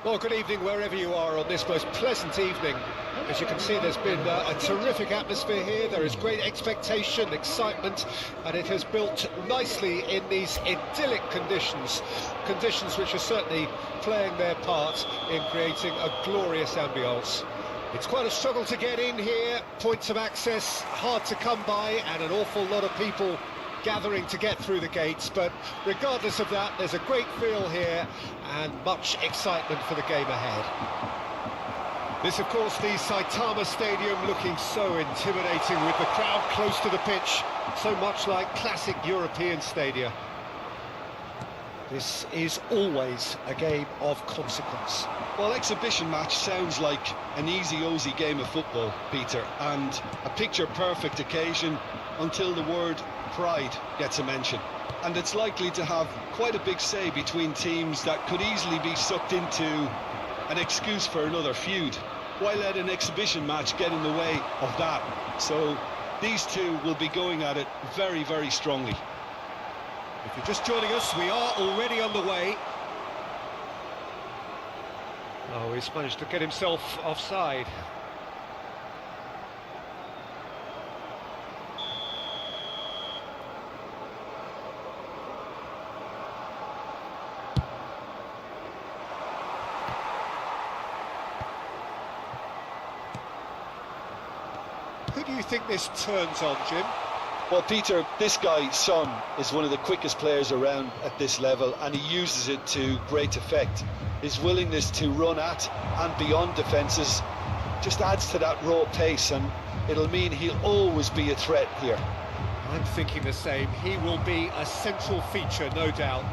Well, good evening wherever you are on this most pleasant evening. As you can see, there's been a terrific atmosphere here. There is great expectation, excitement, and it has built nicely in these idyllic conditions. Conditions which are certainly playing their part in creating a glorious ambience. It's quite a struggle to get in here, points of access hard to come by, and an awful lot of people gathering to get through the gates, but regardless of that, there's a great feel here and much excitement for the game ahead. This, of course, the Saitama Stadium, looking so intimidating with the crowd close to the pitch, so much like classic European stadia. This is always a game of consequence. Well, exhibition match sounds like an easy-ozy game of football, Peter, and a picture-perfect occasion until the word pride gets a mention. And it's likely to have quite a big say between teams that could easily be sucked into an excuse for another feud. Why let an exhibition match get in the way of that? So these two will be going at it very, very strongly. If you're just joining us, we are already on the way. Oh, he's managed to get himself offside. Who do you think this turns on, Jim? Well, Peter, this guy, Son, is one of the quickest players around at this level, and he uses it to great effect. His willingness to run at and beyond defences just adds to that raw pace, and it'll mean he'll always be a threat here. I'm thinking the same. He will be a central feature, no doubt.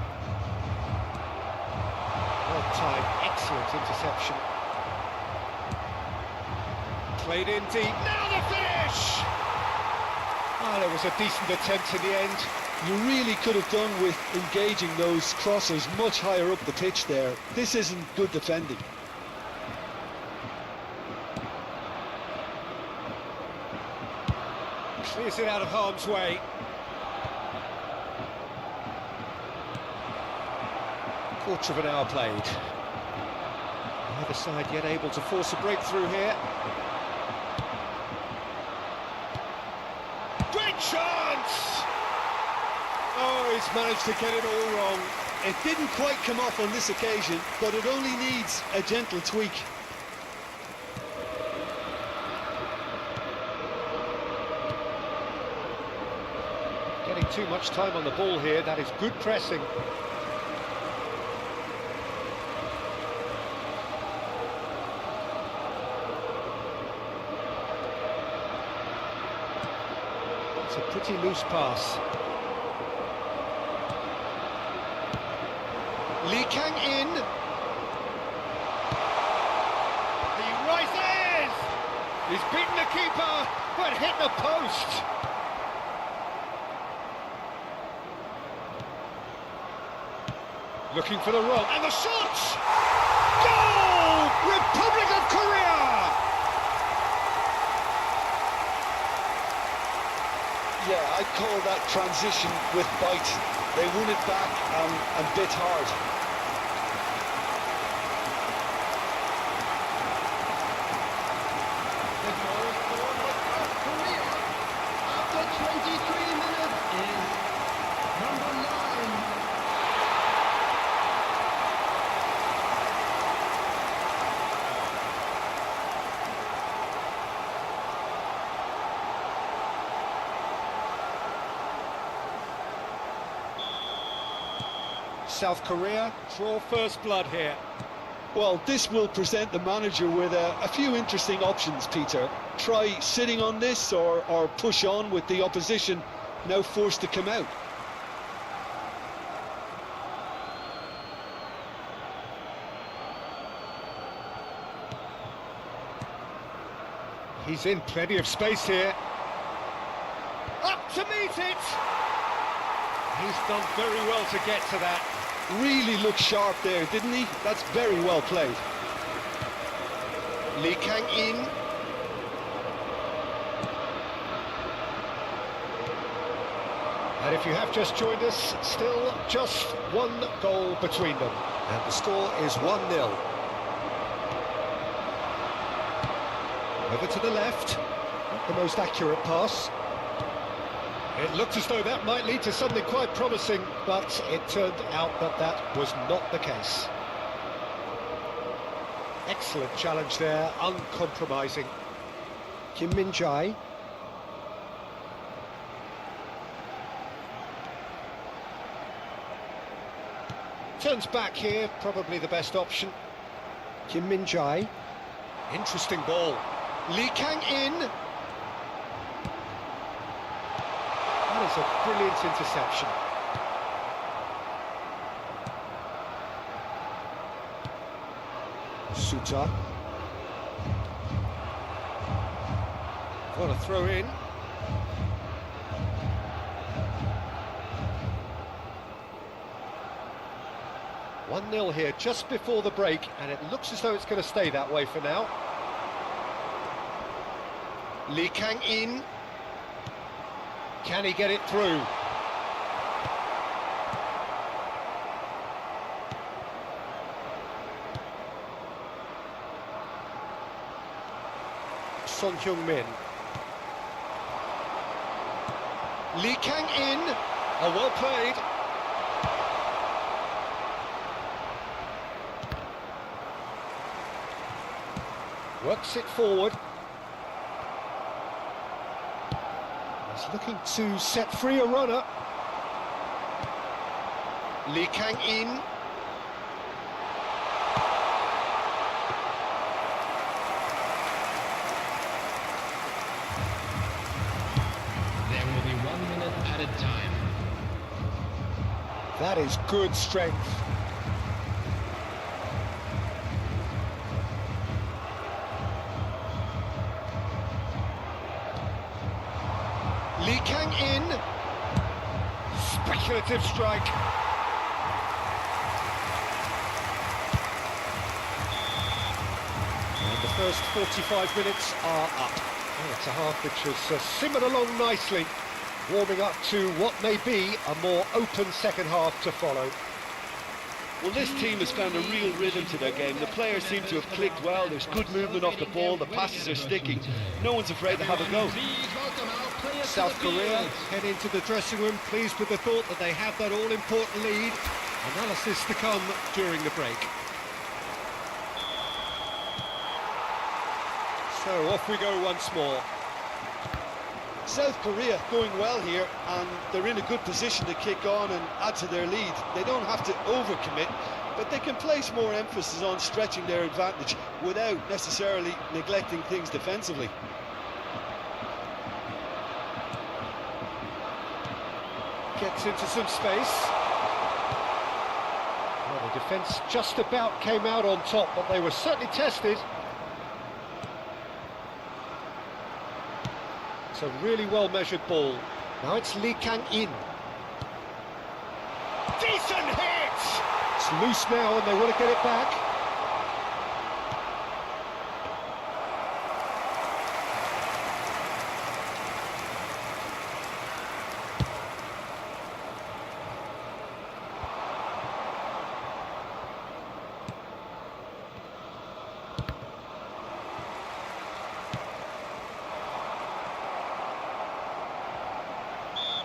Well timed, excellent interception. Played in deep, now the finish! Oh, there was a decent attempt in the end. You really could have done with engaging those crosses much higher up the pitch there. This isn't good defending. Clears it out of harm's way. Quarter of an hour played. Neither side yet able to force a breakthrough here. Great chance! Oh, he's managed to get it all wrong. It didn't quite come off on this occasion, but it only needs a gentle tweak. Getting too much time on the ball here, that is good pressing. It's a pretty loose pass. Lee Kang in. He rises! He's beaten the keeper, but hit the post. Looking for the roll, and the shot! Goal! Republic of Korea! Yeah, I'd call that transition with bite. They won it back and bit hard. South Korea draw first blood here. Well, this will present the manager with a few interesting options, Peter. Try sitting on this or push on with the opposition now forced to come out. He's in plenty of space here. Up to meet it! He's done very well to get to that. Really looked sharp there, didn't he? That's very well played. Lee Kang in. And if you have just joined us, still just one goal between them. And the score is 1-0. Over to the left. Not the most accurate pass. It looked as though that might lead to something quite promising, but it turned out that that was not the case. Excellent challenge there, uncompromising. Kim Min-jae. Turns back here, probably the best option. Kim Min-jae. Interesting ball. Lee Kang-in. That is a brilliant interception. Suta. What a throw in. One 0 here just before the break, and it looks as though it's going to stay that way for now. Lee Kang-in. Can he get it through? Son Heung-min. Lee Kang-in. Oh, well played. Works it forward. He's looking to set free a runner. Lee Kang-in. There will be 1 minute added time. That is good strength. Lee Kang-in. Speculative strike. And the first 45 minutes are up. Oh, it's a half which has simmered along nicely, warming up to what may be a more open second half to follow. Well, this team has found a real rhythm to their game. The players seem to have clicked well. There's good movement off the ball. The passes are sticking. No one's afraid to have a go. South Korea head into the dressing room pleased with the thought that they have that all-important lead. Analysis to come during the break. So off we go once more. South Korea going well here, and they're in a good position to kick on and add to their lead. They don't have to overcommit, but they can place more emphasis on stretching their advantage without necessarily neglecting things defensively. Gets into some space. Well, the defence just about came out on top, but they were certainly tested. It's a really well-measured ball. Now it's Lee Kang-in. Decent hit! It's loose now and they want to get it back.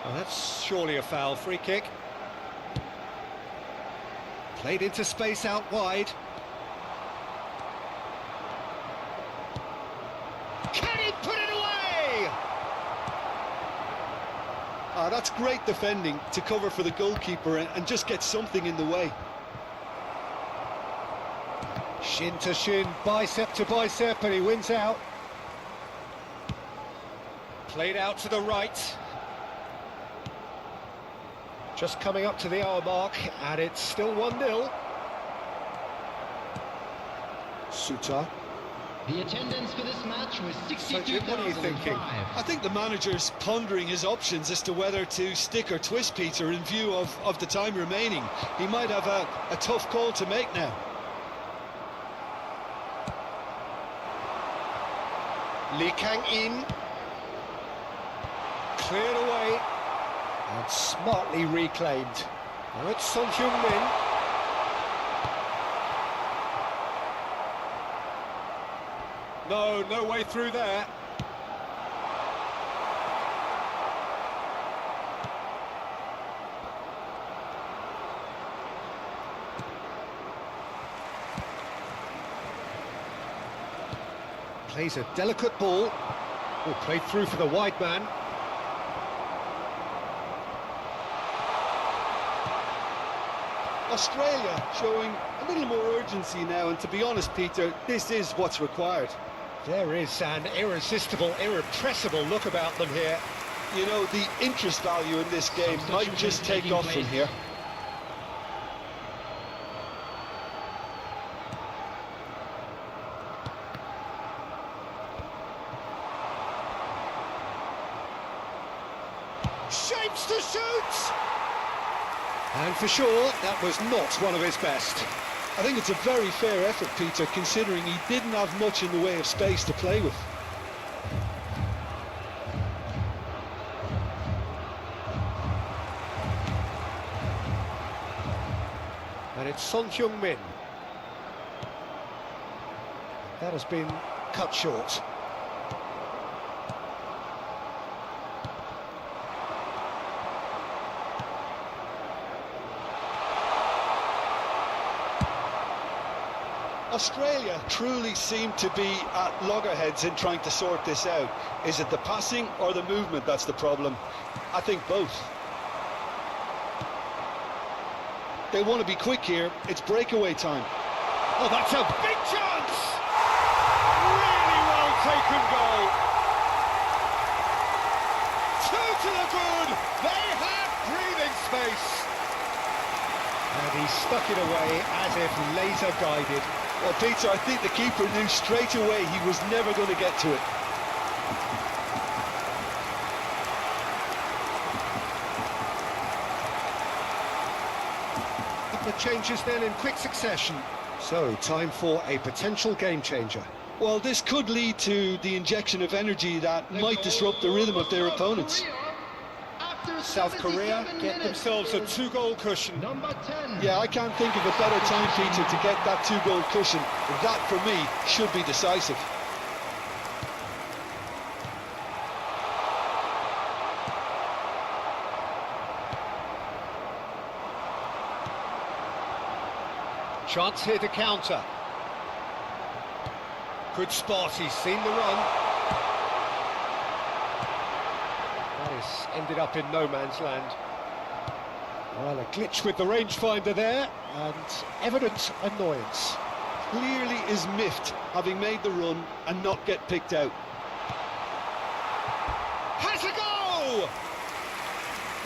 Well, that's surely a foul. Free kick. Played into space out wide. Can he put it away? That's great defending to cover for the goalkeeper and just get something in the way. Shin to shin, bicep to bicep, and he wins out. Played out to the right. Just coming up to the hour mark, and it's still 1-0. Suta. The attendance for this match was So, Jim, what are you thinking? 62,005. I think the manager's pondering his options as to whether to stick or twist Peter in view of the time remaining. He might have a tough call to make now. Lee Kang-in. Cleared away. And smartly reclaimed. Now it's Son Heung-min. No, no way through there. Plays a delicate ball. Oh, played through for the wide man. Australia showing a little more urgency now, and to be honest, Peter, this is what's required. There is an irresistible, irrepressible look about them here. You know, the interest value in this game might just take off from here. Shapes to shoot! And for sure, that was not one of his best. I think it's a very fair effort, Peter, considering he didn't have much in the way of space to play with. And it's Son Heung-min. That has been cut short. Australia truly seem to be at loggerheads in trying to sort this out. Is it the passing or the movement that's the problem? I think both. They want to be quick here. It's breakaway time. Oh, that's a big chance! Really well taken goal. Two to the good. They have breathing space. And he stuck it away as if laser guided. Well, Peter, I think the keeper knew straight away he was never going to get to it. The changes then in quick succession. So, time for a potential game changer. Well, this could lead to the injection of energy that might disrupt the rhythm of their opponents. South Korea get themselves a two-goal cushion. Number 10. Yeah, I can't think of a better time, Peter, to get that two-goal cushion. That, for me, should be decisive. Chance here to counter. Good spot, he's seen the run. That is ended up in no man's land. Well, a glitch with the rangefinder there, and evident annoyance. Clearly is miffed, having made the run and not get picked out. Has a go!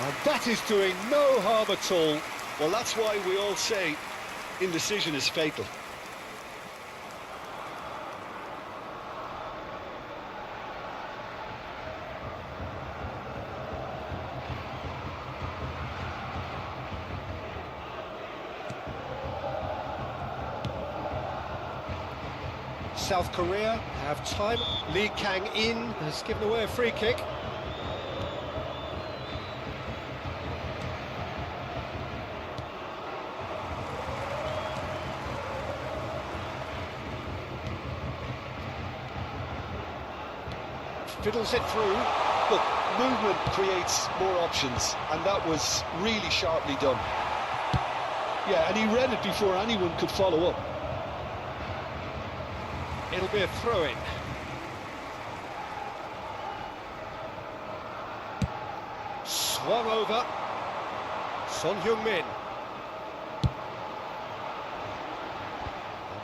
And that is doing no harm at all. Well, that's why we all say indecision is fatal. South Korea have time. Lee Kang-in has given away a free kick. Fiddles it through. Look, movement creates more options, and that was really sharply done. Yeah, and he read it before anyone could follow up. It'll be a throw-in. Swung over. Son Heung-min.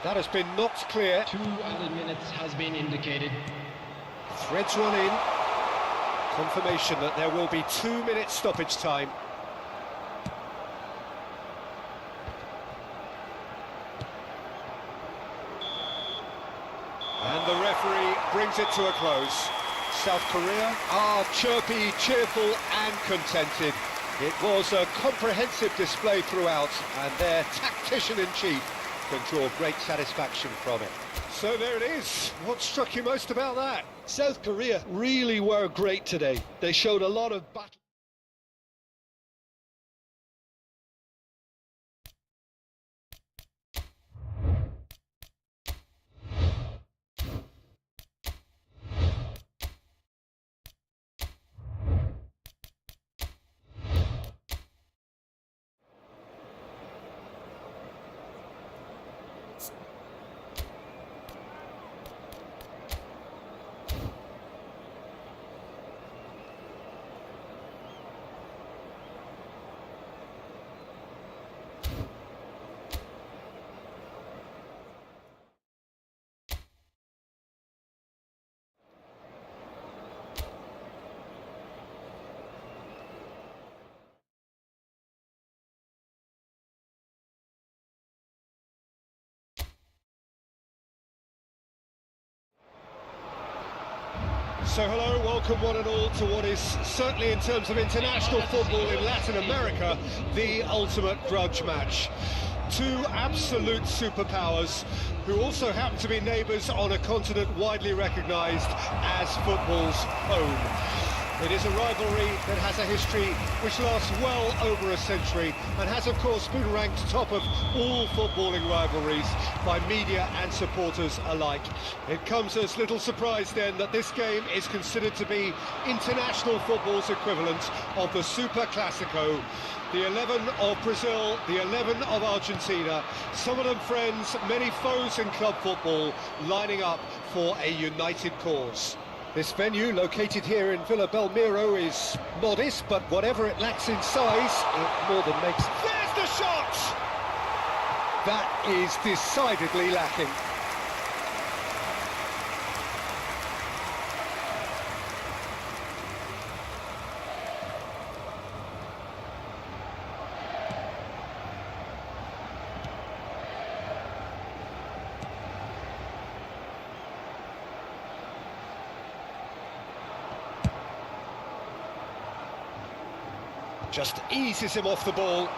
That has been knocked clear. 2 added minutes has been indicated. Threads one in. Confirmation that there will be 2 minutes stoppage time. And the referee brings it to a close. South Korea are chirpy, cheerful and contented. It was a comprehensive display throughout, and their tactician-in-chief can draw great satisfaction from it. So there it is. What struck you most about that? South Korea really were great today. They showed a lot of battle. So hello, welcome one and all to what is certainly in terms of international football in Latin America, the ultimate grudge match. Two absolute superpowers who also happen to be neighbours on a continent widely recognised as football's home. It is a rivalry that has a history which lasts well over a century and has of course been ranked top of all footballing rivalries by media and supporters alike. It comes as little surprise then that this game is considered to be international football's equivalent of the Super Classico. The 11 of Brazil, the 11 of Argentina, some of them friends, many foes in club football, lining up for a united cause. This venue, located here in Villa Belmiro, is modest, but whatever it lacks in size, it more than makes... There's the shot! That is decidedly lacking. Just eases him off the ball.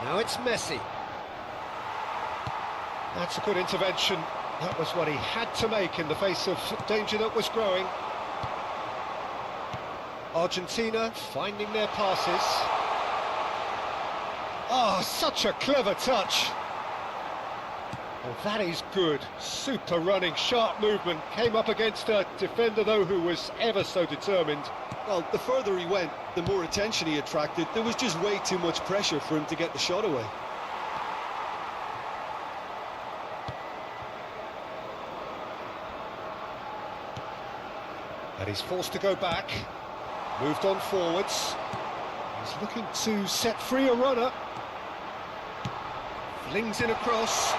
Now it's Messi. That's a good intervention. That was what he had to make in the face of danger that was growing. Argentina finding their passes. Oh, such a clever touch. Oh, that is good. Super running, sharp movement. Came up against a defender, though, who was ever so determined. Well, the further he went, the more attention he attracted. There was just way too much pressure for him to get the shot away. And he's forced to go back. Moved on forwards. He's looking to set free a runner. Flings in a cross.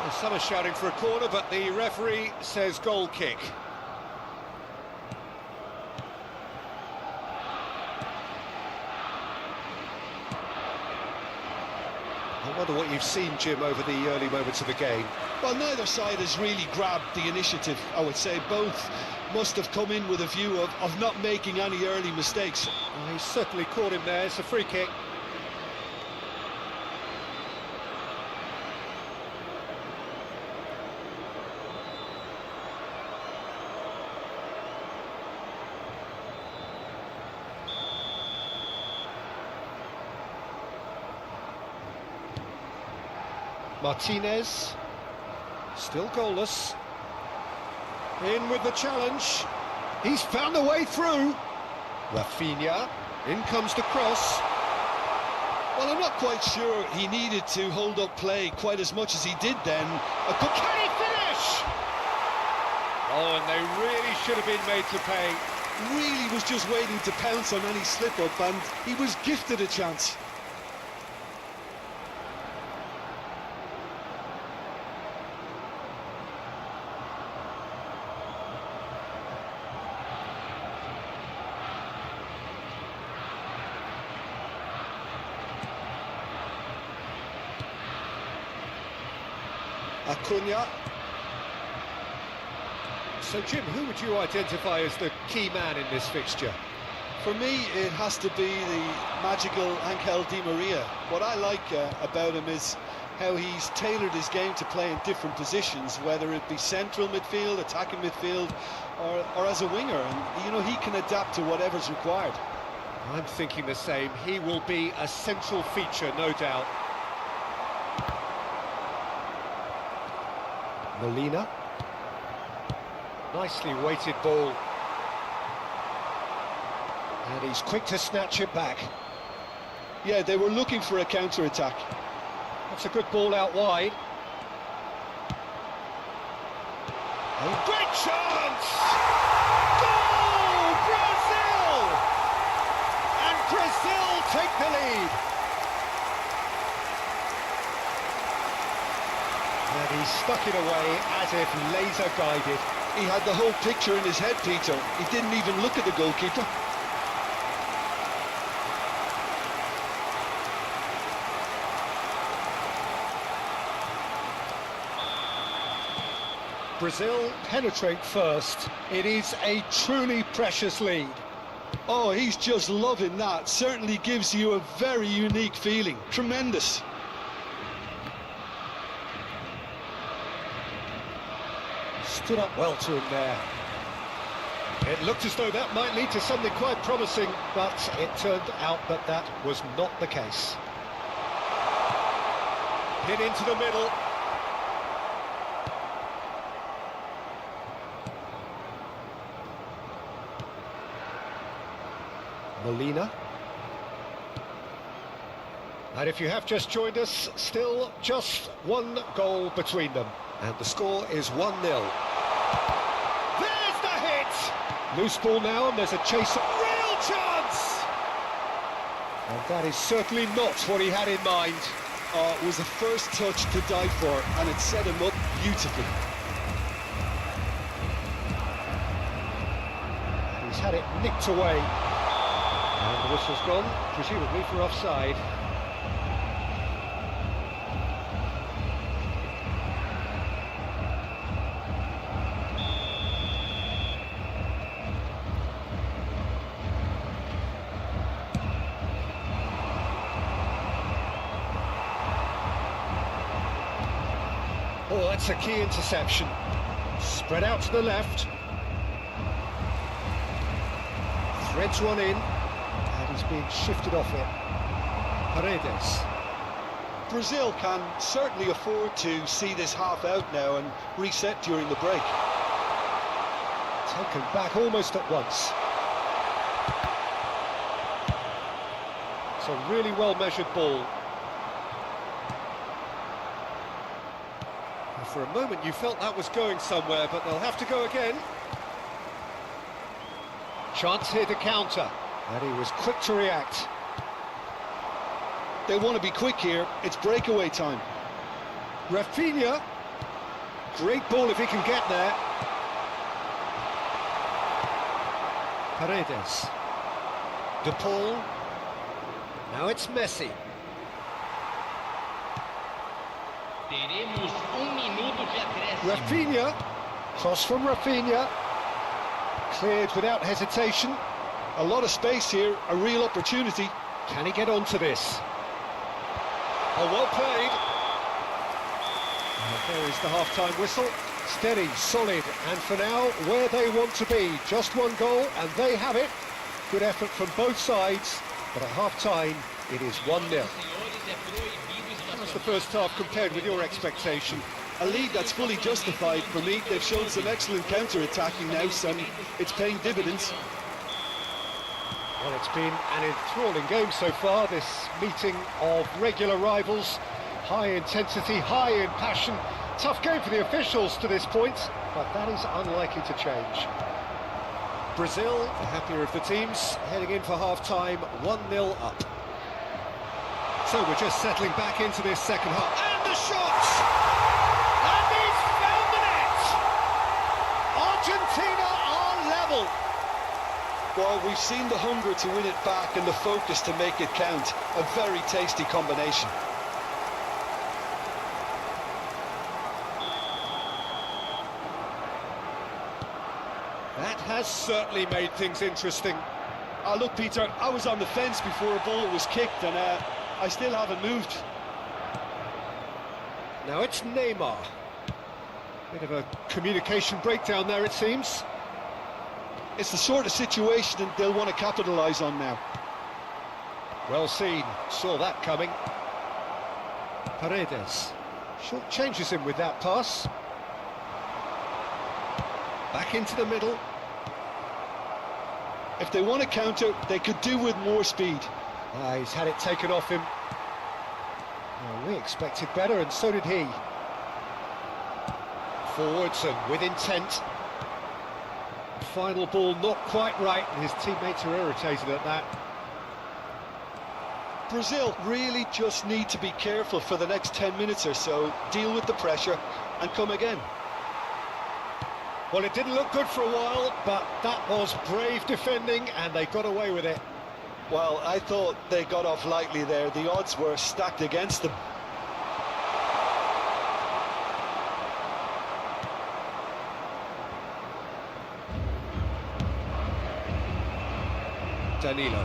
Well, some are shouting for a corner, but the referee says goal kick. I wonder what you've seen, Jim, over the early moments of the game. Well, neither side has really grabbed the initiative, I would say. Both must have come in with a view of not making any early mistakes. Well, he's certainly caught him there. It's a free kick. Martinez, still goalless. In with the challenge. He's found a way through. Rafinha, in comes the cross. Well, I'm not quite sure he needed to hold up play quite as much as he did then. Can he finish? Oh, and they really should have been made to pay. Really was just waiting to pounce on any slip-up, and he was gifted a chance. Acuna. So, Jim, who would you identify as the key man in this fixture? For me, it has to be the magical Angel Di Maria. What I like about him is how he's tailored his game to play in different positions, whether it be central midfield, attacking midfield, or as a winger. And, you know, he can adapt to whatever's required. I'm thinking the same. He will be a central feature, no doubt. Molina. Nicely weighted ball. And he's quick to snatch it back. Yeah, they were looking for a counter-attack. That's a good ball out wide. Oh, great chance! Goal! Brazil! And Brazil take the lead. And he stuck it away as if laser guided. He had the whole picture in his head, Peter. He didn't even look at the goalkeeper. Brazil penetrate first. It is a truly precious lead. Oh, he's just loving that. Certainly gives you a very unique feeling. Tremendous. Stood up well to him there. It looked as though that might lead to something quite promising, but it turned out that that was not the case. Hit into the middle. Molina. And if you have just joined us, still just one goal between them. And the score is 1-0. There's the hit! Loose ball now, and there's a chase. Real chance! And that is certainly not what he had in mind. Oh, it was a first touch to die for, and it set him up beautifully. He's had it nicked away. And the whistle's gone, presumably for offside. Oh, that's a key interception. Spread out to the left. Threads one in. And he's being shifted off it. Paredes. Brazil can certainly afford to see this half out now and reset during the break. Taken back almost at once. It's a really well-measured ball. And for a moment you felt that was going somewhere, but they'll have to go again. Chance here to counter. And he was quick to react. They want to be quick here. It's breakaway time. Rafinha. Great ball if he can get there. Paredes. De Paul. Now it's Messi. Teremos minuto de acréscimo. Rafinha. Cross from Rafinha. Cleared without hesitation. A lot of space here, a real opportunity. Can he get onto this? Oh, well played. And there is the half-time whistle. Steady, solid, and for now, where they want to be. Just one goal, and they have it. Good effort from both sides, but at half-time, it is 1-0. How's the first half compared with your expectation? A lead that's fully justified for me. They've shown some excellent counter-attacking now, and it's paying dividends. Well, it's been an enthralling game so far, this meeting of regular rivals. High intensity, high in passion. Tough game for the officials to this point, but that is unlikely to change. Brazil, the happier of the teams, heading in for half-time, 1-0 up. So we're just settling back into this second half. And the shot! And he's found the net! Argentina are level. Well, we've seen the hunger to win it back and the focus to make it count. A very tasty combination. That has certainly made things interesting. Look, Peter, I was on the fence before a ball was kicked, and I still haven't moved. Now it's Neymar. Bit of a communication breakdown there, it seems. It's the sort of situation that they'll want to capitalise on now. Well seen, saw that coming. Paredes. Short changes him with that pass. Back into the middle. If they want to counter, they could do with more speed. He's had it taken off him. Well, we expected better, and so did he. Forwards and with intent. Final ball not quite right, and his teammates are irritated at that. Brazil really just need to be careful for the next 10 minutes or so, deal with the pressure and come again. Well, it didn't look good for a while, but that was brave defending, and they got away with it. Well, I thought they got off lightly there. The odds were stacked against them. Danilo.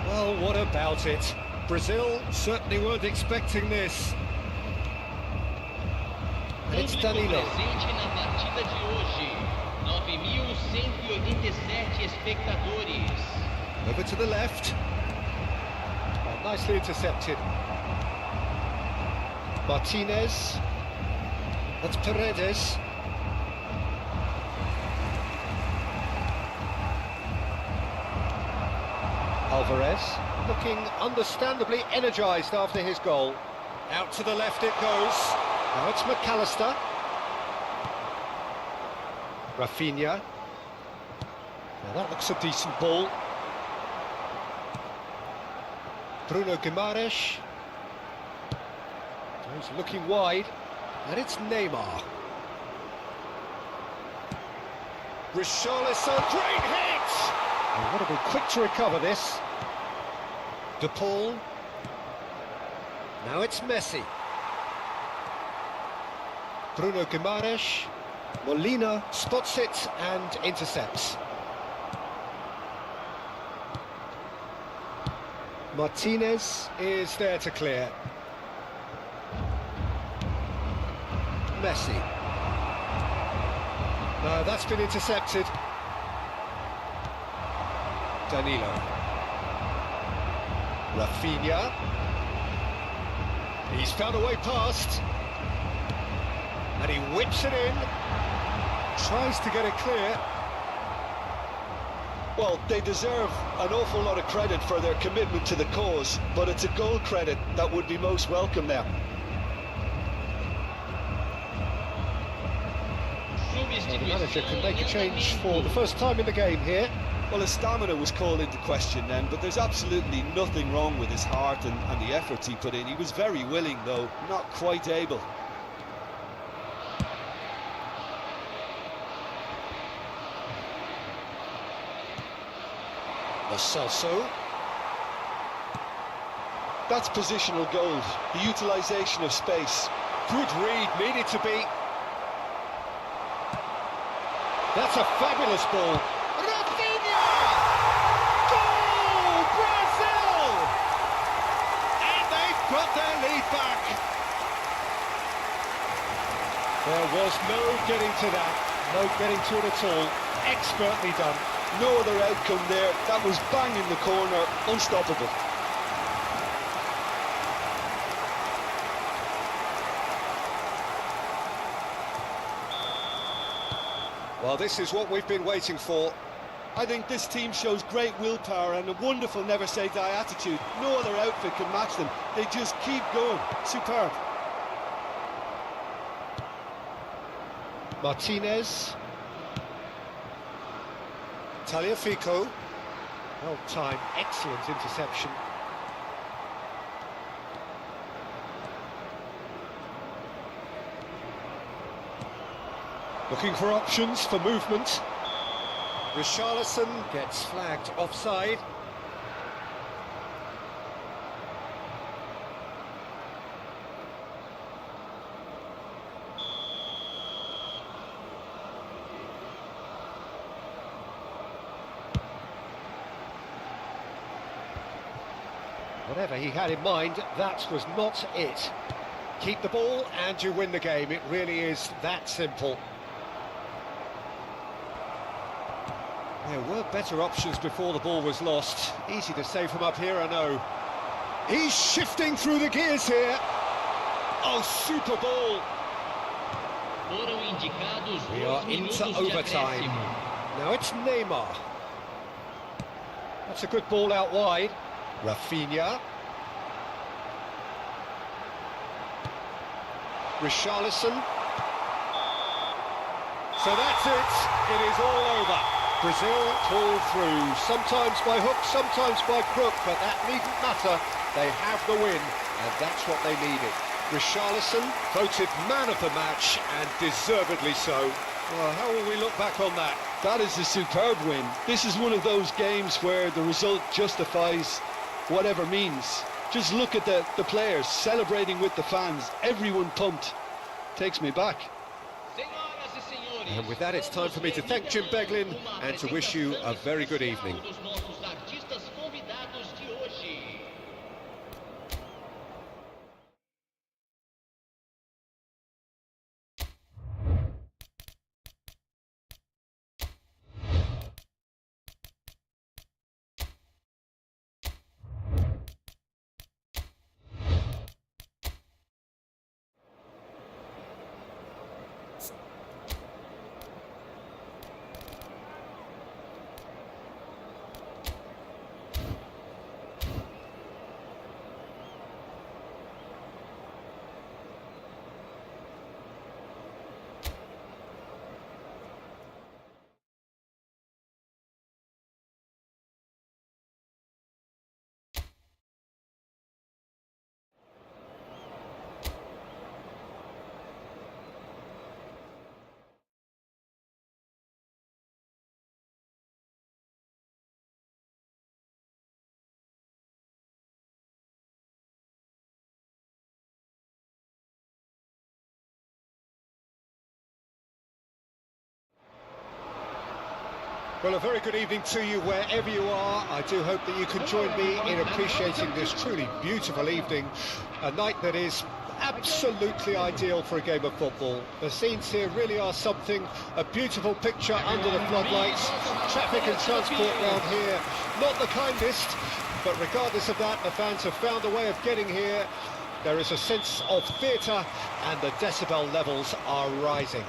Well, what about it? Brazil certainly weren't expecting this. And it's Danilo. Presente na partida de hoje, 9.187 espectadores. Over to the left. Oh, nicely intercepted. Martinez. That's Paredes. Alvarez, looking understandably energised after his goal. Out to the left it goes. Now it's McAllister. Rafinha. Now that looks a decent ball. Bruno Guimaraes. He's looking wide. And it's Neymar. Richarlison, great hit! And what a be quick to recover this. De Paul. Now it's Messi. Bruno Guimaraes. Molina spots it and intercepts. Martinez is there to clear. Messi. No, that's been intercepted. Danilo. Rafinha. He's found a way past. And he whips it in. Tries to get it clear. Well, they deserve an awful lot of credit for their commitment to the cause, but it's a goal credit that would be most welcome now. The manager can make a change for the first time in the game here. Well, his stamina was called into question then, but there's absolutely nothing wrong with his heart and the efforts he put in. He was very willing, though, not quite able. Lo Celso. That's positional gold, the utilisation of space. Good read, needed to be. That's a fabulous ball. Rafinha! Goal! Brazil! And they've got their lead back. There was no getting to that. No getting to it at all. Expertly done. No other outcome there. That was bang in the corner, unstoppable. Well, this is what we've been waiting for. I think this team shows great willpower and a wonderful never-say-die attitude. No other outfit can match them. They just keep going. Superb. Martinez. Tagliafico. Well timed, excellent interception. Looking for options for movement. Richarlison gets flagged offside. Whatever he had in mind, that was not it. Keep the ball and you win the game. It really is that simple. There were better options before the ball was lost. Easy to say from up here, I know. He's shifting through the gears here. Oh, super ball. We are into overtime. Now it's Neymar. That's a good ball out wide. Rafinha. Richarlison. So that's it. It is all over. Brazil pull through, sometimes by hook, sometimes by crook, but that needn't matter. They have the win, and that's what they needed. Richarlison voted man of the match, and deservedly so. Well, how will we look back on that? That is a superb win. This is one of those games where the result justifies whatever means. Just look at the players celebrating with the fans, everyone pumped. takes me back. Senhoras e senhores, And with that, it's time for me to thank Jim Beglin and to wish you a very good evening. dos nossos artistas convidados de hoje. Well, a very good evening to you wherever you are. I do hope that you can join me in appreciating this truly beautiful evening, a night that is absolutely ideal for a game of football. The scenes here really are something, a beautiful picture under the floodlights. Traffic and transport round here, not the kindest, but regardless of that, the fans have found a way of getting here. There is a sense of theatre and the decibel levels are rising.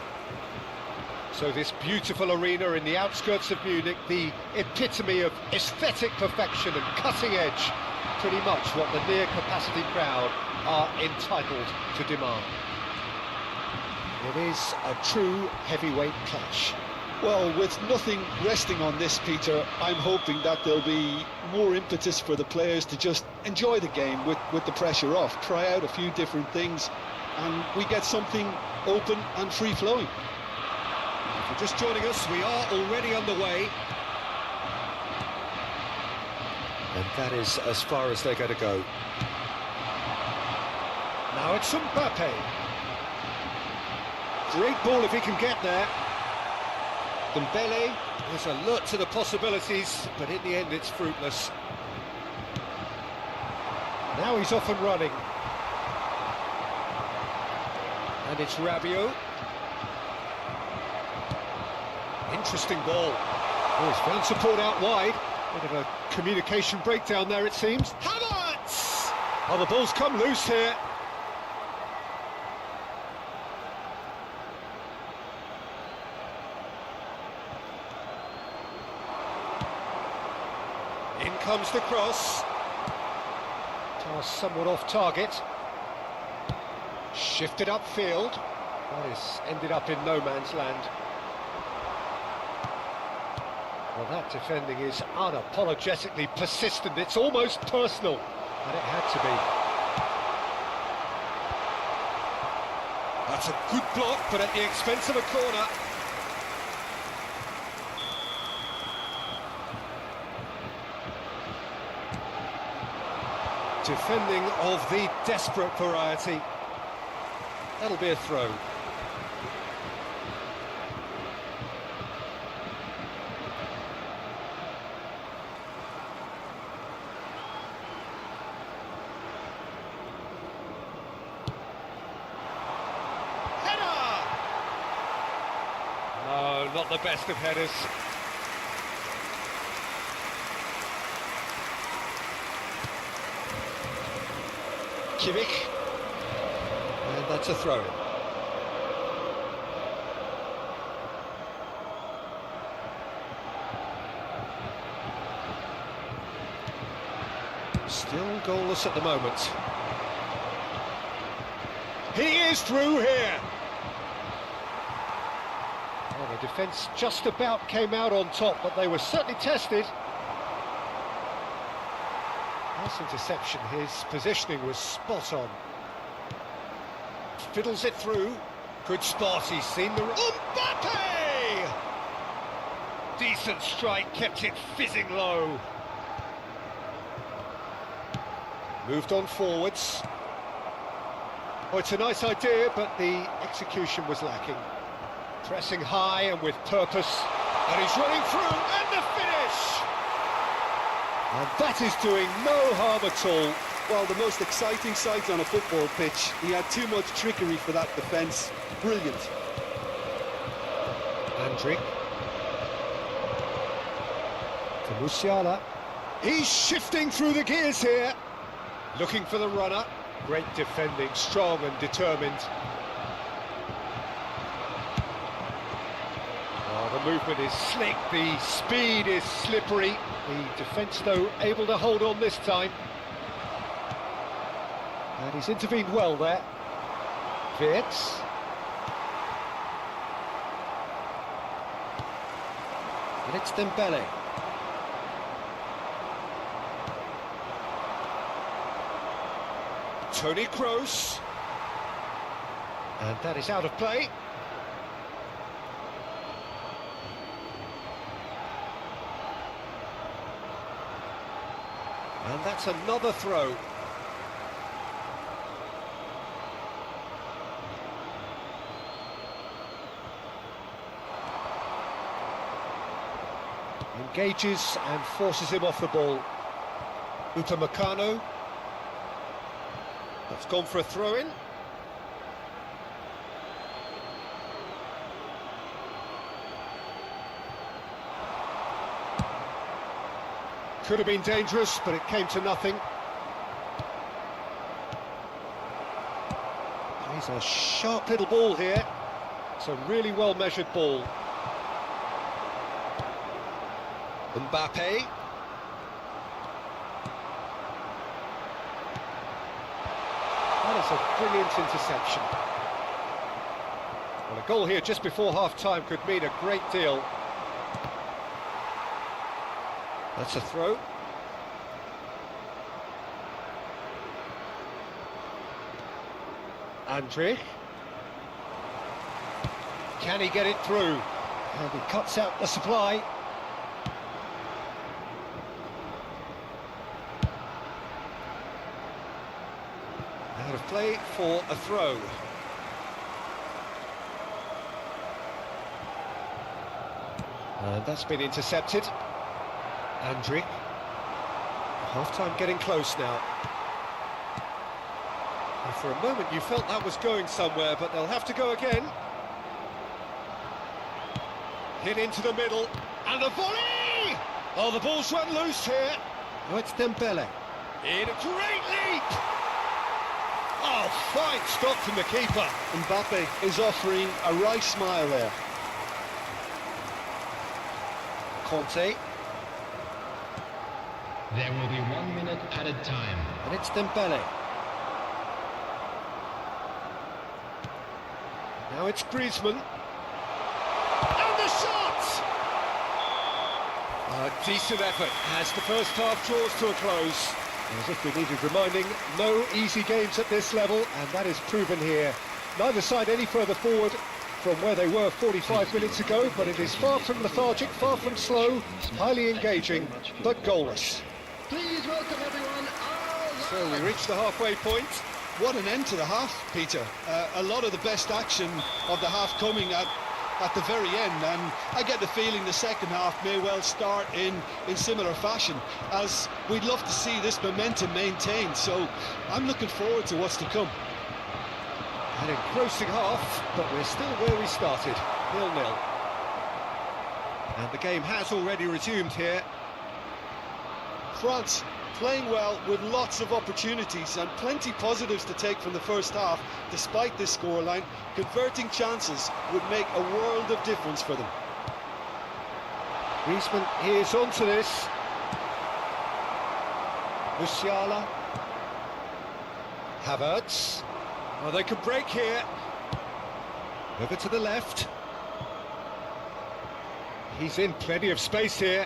So this beautiful arena in the outskirts of Munich, the epitome of aesthetic perfection and cutting edge, pretty much what the near-capacity crowd are entitled to demand. It is a true heavyweight clash. Well, with nothing resting on this, Peter, I'm hoping that there'll be more impetus for the players to just enjoy the game with the pressure off, try out a few different things, and we get something open and free-flowing. If you're just joining us, we are already underway. And that is as far as they're going to go. Now it's Mbappe. Great ball if he can get there. Dembele is alert to the possibilities, but in the end it's fruitless. Now he's off and running. And it's Rabiot. Interesting ball. Oh, he's found support out wide. Bit of a communication breakdown there, it seems. Havertz! Oh, the ball's come loose here. In comes the cross. Pass somewhat off target. Shifted upfield. That has ended up in no man's land. Well, that defending is unapologetically persistent. It's almost personal, and it had to be. That's a good block, but at the expense of a corner. Defending of the desperate variety. That'll be a throw. No, not the best of headers. Kimmich. And that's a throw. Still goalless at the moment. He is through here. Well, the defence just about came out on top, but they were certainly tested. Nice interception, his positioning was spot on. Fiddles it through. Good spot, he's seen the... Mbappe! Decent strike, kept it fizzing low. Moved on forwards. Oh, it's a nice idea, but the execution was lacking. Pressing high and with purpose. And he's running through, and the finish! And that is doing no harm at all. Well, the most exciting sight on a football pitch. He had too much trickery for that defence. Brilliant. Andrić. To Musiala. He's shifting through the gears here. Looking for the runner. Great defending, strong and determined. Oh, the movement is slick, the speed is slippery. The defence, though, able to hold on this time. And he's intervened well there. Wirtz. And it's Dembele. Toni Kroos. And that is out of play. And that's another throw. Engages and forces him off the ball. Upamecano. That's gone for a throw-in. Could have been dangerous, but it came to nothing. He's a sharp little ball here. It's a really well-measured ball. Mbappe. That is a brilliant interception. Well, a goal here just before half-time could mean a great deal. That's a throw. Andrić. Can he get it through? And he cuts out the supply. Out of play for a throw. And that's been intercepted. Andrić. Half-time getting close now. And for a moment you felt that was going somewhere, but they'll have to go again. Hit into the middle, and the volley! Oh, the ball's run loose here. Oh, it's Dembele. In a great leap! Oh, fine stop from the keeper. Mbappe is offering a right smile there. Conte. There will be 1 minute added time. And it's Dembele. Now it's Griezmann. And the shot! A decent effort as the first half draws to a close. As if we needed reminding, no easy games at this level, and that is proven here. Neither side any further forward from where they were 45 minutes ago, but it is far from lethargic, far from slow, highly engaging, but goalless. Please welcome everyone. So we reach the halfway point. What an end to the half, Peter. A lot of the best action of the half coming at the very end, and I get the feeling the second half may well start in similar fashion, as we'd love to see this momentum maintained, so I'm looking forward to what's to come. An engrossing half, but we're still where we started, 0-0. And the game has already resumed here. France playing well with lots of opportunities and plenty positives to take from the first half. Despite this scoreline, converting chances would make a world of difference for them. Griezmann is onto this. Musiala. Havertz. Oh, they could break here. Over to the left. He's in plenty of space here.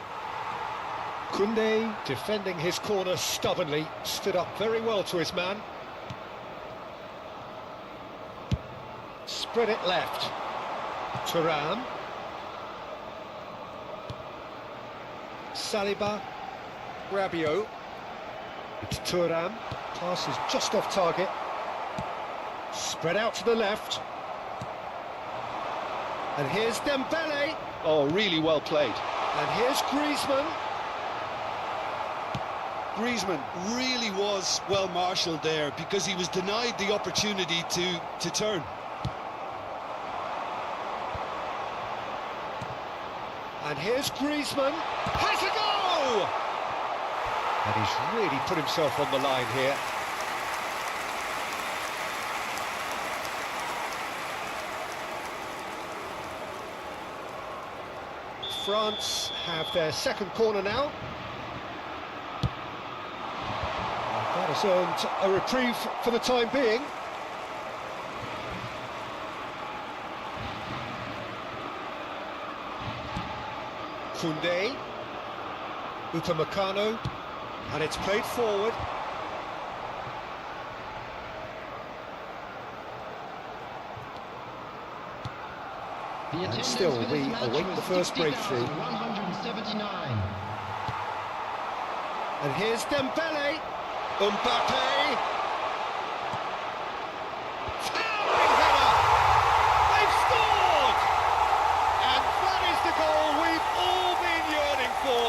Koundé, defending his corner stubbornly, stood up very well to his man. Spread it left. Thuram. Saliba. Rabiot. It's Thuram. Pass is just off target. Spread out to the left. And here's Dembele. Oh, really well played. And here's Griezmann. Griezmann really was well marshalled there because he was denied the opportunity to turn. And here's Griezmann. Has a go! And he's really put himself on the line here. France have their second corner now. That has earned a reprieve for the time being. Koundé, Upamecano, and it's played forward. And still, we await the first breakthrough. 179. And here's Dembele. Mbappe. Towering header. They've scored! And that is the goal we've all been yearning for.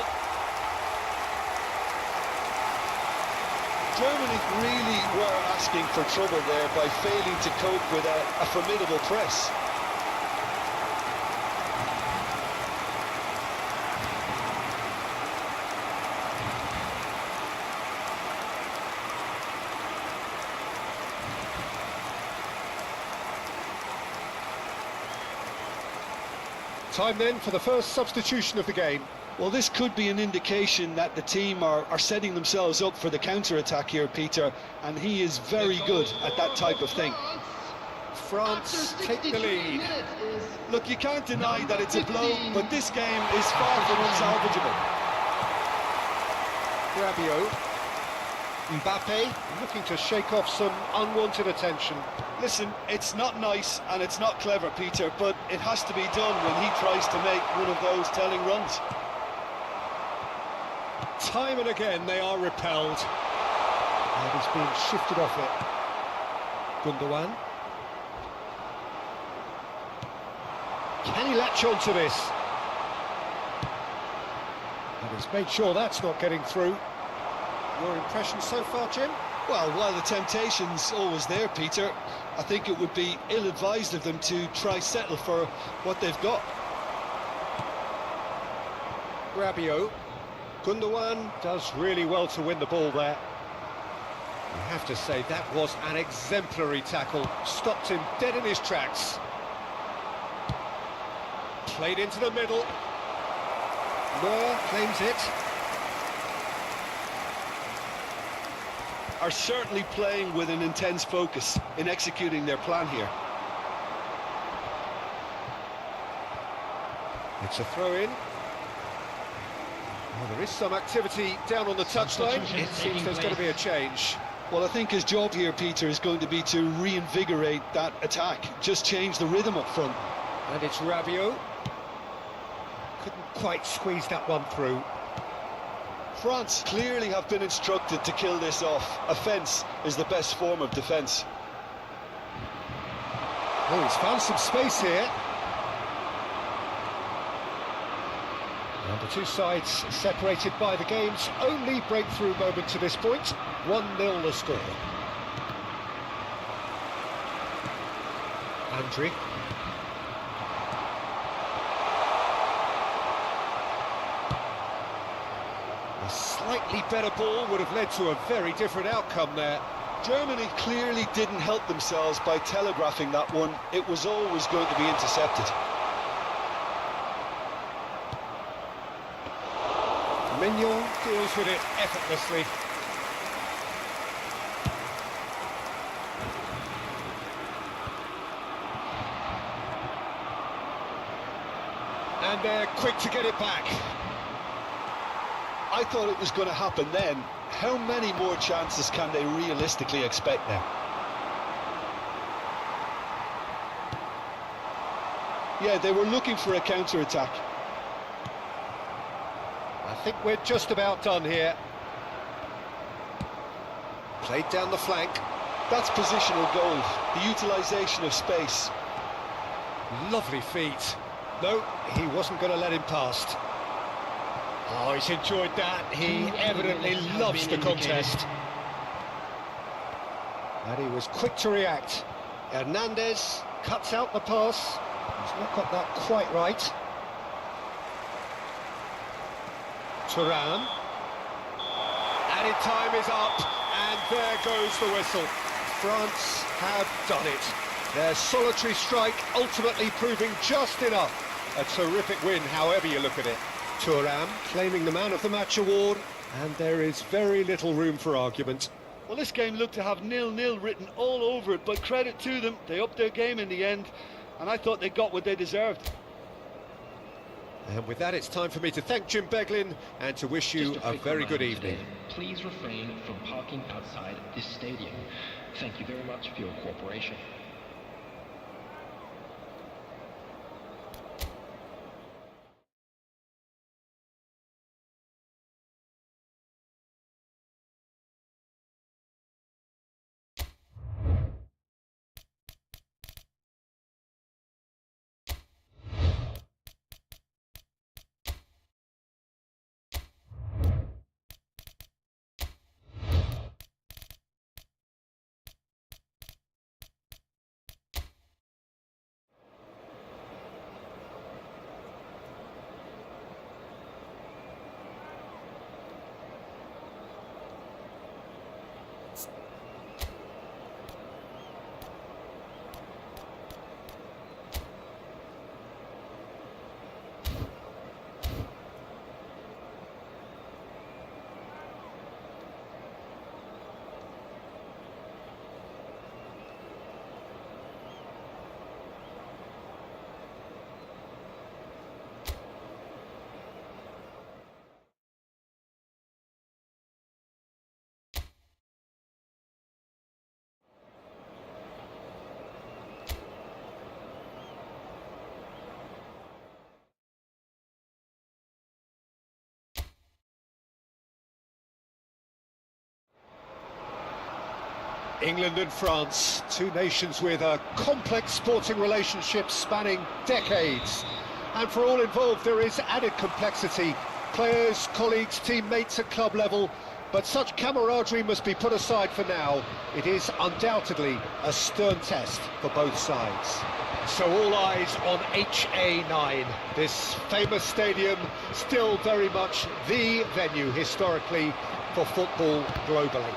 Germany really were asking for trouble there by failing to cope with a formidable press. Time then for the first substitution of the game. Well, this could be an indication that the team are setting themselves up for the counter-attack here, Peter, and he is very good at that type of thing. France take the lead. Look, you can't deny that it's a blow, but this game is far from unsalvageable. Rabiot. Mbappe looking to shake off some unwanted attention. Listen, it's not nice and it's not clever, Peter, but it has to be done when he tries to make one of those telling runs. Time and again they are repelled. And he's being shifted off it. Gundogan. Can he latch on to this? And he's made sure that's not getting through. Your impression so far, Jim? Well, while the temptation's always there, Peter, I think it would be ill-advised of them to try settle for what they've got. Rabiot. Gundogan does really well to win the ball there. I have to say, that was an exemplary tackle. Stopped him dead in his tracks. Played into the middle. Neuer claims it. Are certainly playing with an intense focus in executing their plan here. It's a throw-in. Well, there is some activity down on the touchline. It seems there's going to be a change. Well, I think his job here, Peter, is going to be to reinvigorate that attack. Just change the rhythm up front. And it's Rabiot. Couldn't quite squeeze that one through. France clearly have been instructed to kill this off. Offence is the best form of defence. Oh, he's found some space here. And the two sides separated by the game's only breakthrough moment to this point. 1-0 the score. Andri. A slightly better ball would have led to a very different outcome there. Germany clearly didn't help themselves by telegraphing that one. It was always going to be intercepted. Mignon deals with it effortlessly. And they're quick to get it back. I thought it was going to happen then. How many more chances can they realistically expect now? Yeah, they were looking for a counter-attack. I think we're just about done here. Played down the flank. That's positional gold, the utilisation of space. Lovely feet. No, he wasn't going to let him past. Oh, he's enjoyed that. He evidently loves the contest. And he was quick to react. Hernandez cuts out the pass. He's not got that quite right. Thuram. Added time is up, and there goes the whistle. France have done it. Their solitary strike ultimately proving just enough. A terrific win, however you look at it. Thuram claiming the Man of the Match award, and there is very little room for argument. Well, this game looked to have 0-0 written all over it, but credit to them, they upped their game in the end, and I thought they got what they deserved. And with that, it's time for me to thank Jim Beglin and to wish you a very good evening. Please refrain from parking outside this stadium. Thank you very much for your cooperation. England and France, two nations with a complex sporting relationship spanning decades. And for all involved, there is added complexity. Players, colleagues, teammates at club level. But such camaraderie must be put aside for now. It is undoubtedly a stern test for both sides. So all eyes on HA9. This famous stadium, still very much the venue historically for football globally.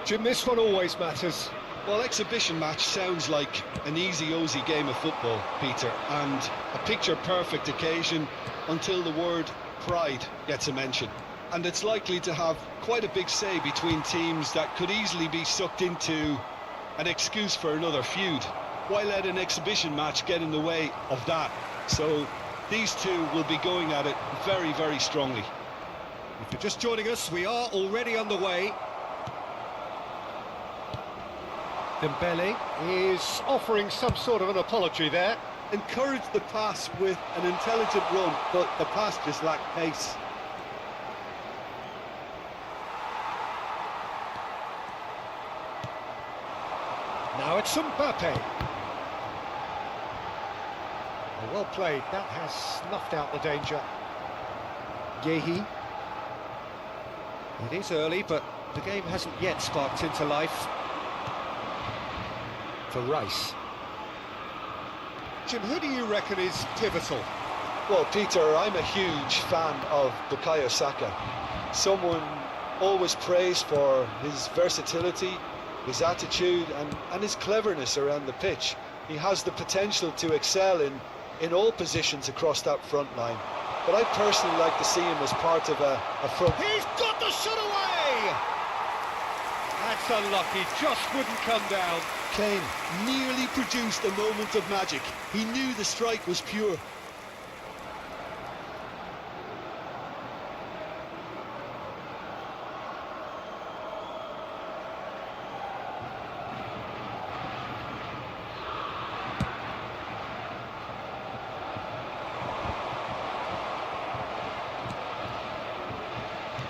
Jim, this one always matters. Well, exhibition match sounds like an easy-osy game of football, Peter, and a picture-perfect occasion until the word pride gets a mention. And it's likely to have quite a big say between teams that could easily be sucked into an excuse for another feud. Why let an exhibition match get in the way of that? So these two will be going at it very, very strongly. If you're just joining us, we are already underway. Dembele is offering some sort of an apology there. Encouraged the pass with an intelligent run, but the pass just lacked pace. Now it's Mbappe. Well played, that has snuffed out the danger. Yehi. It is early, but the game hasn't yet sparked into life. For Rice. Jim, who do you reckon is pivotal? Well, Peter, I'm a huge fan of Bukayo Saka. Someone always praised for his versatility, his attitude and his cleverness around the pitch. He has the potential to excel in all positions across that front line. But I personally like to see him as part of a front... He's got the shot away! That's unlucky, just wouldn't come down. Kane nearly produced a moment of magic. He knew the strike was pure.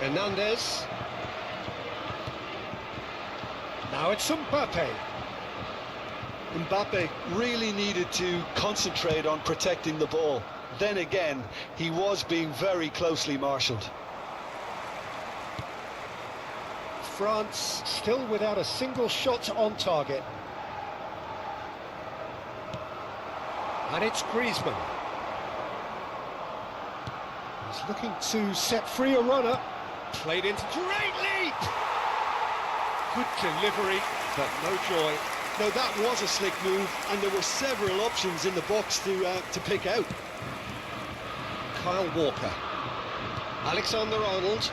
Hernandez. Now it's Mbappe. Mbappe really needed to concentrate on protecting the ball. Then again, he was being very closely marshalled. France still without a single shot on target. And it's Griezmann. He's looking to set free a runner. Played into great leap! Good delivery, but no joy. No, that was a slick move, and there were several options in the box to pick out. Kyle Walker. Alexander-Arnold.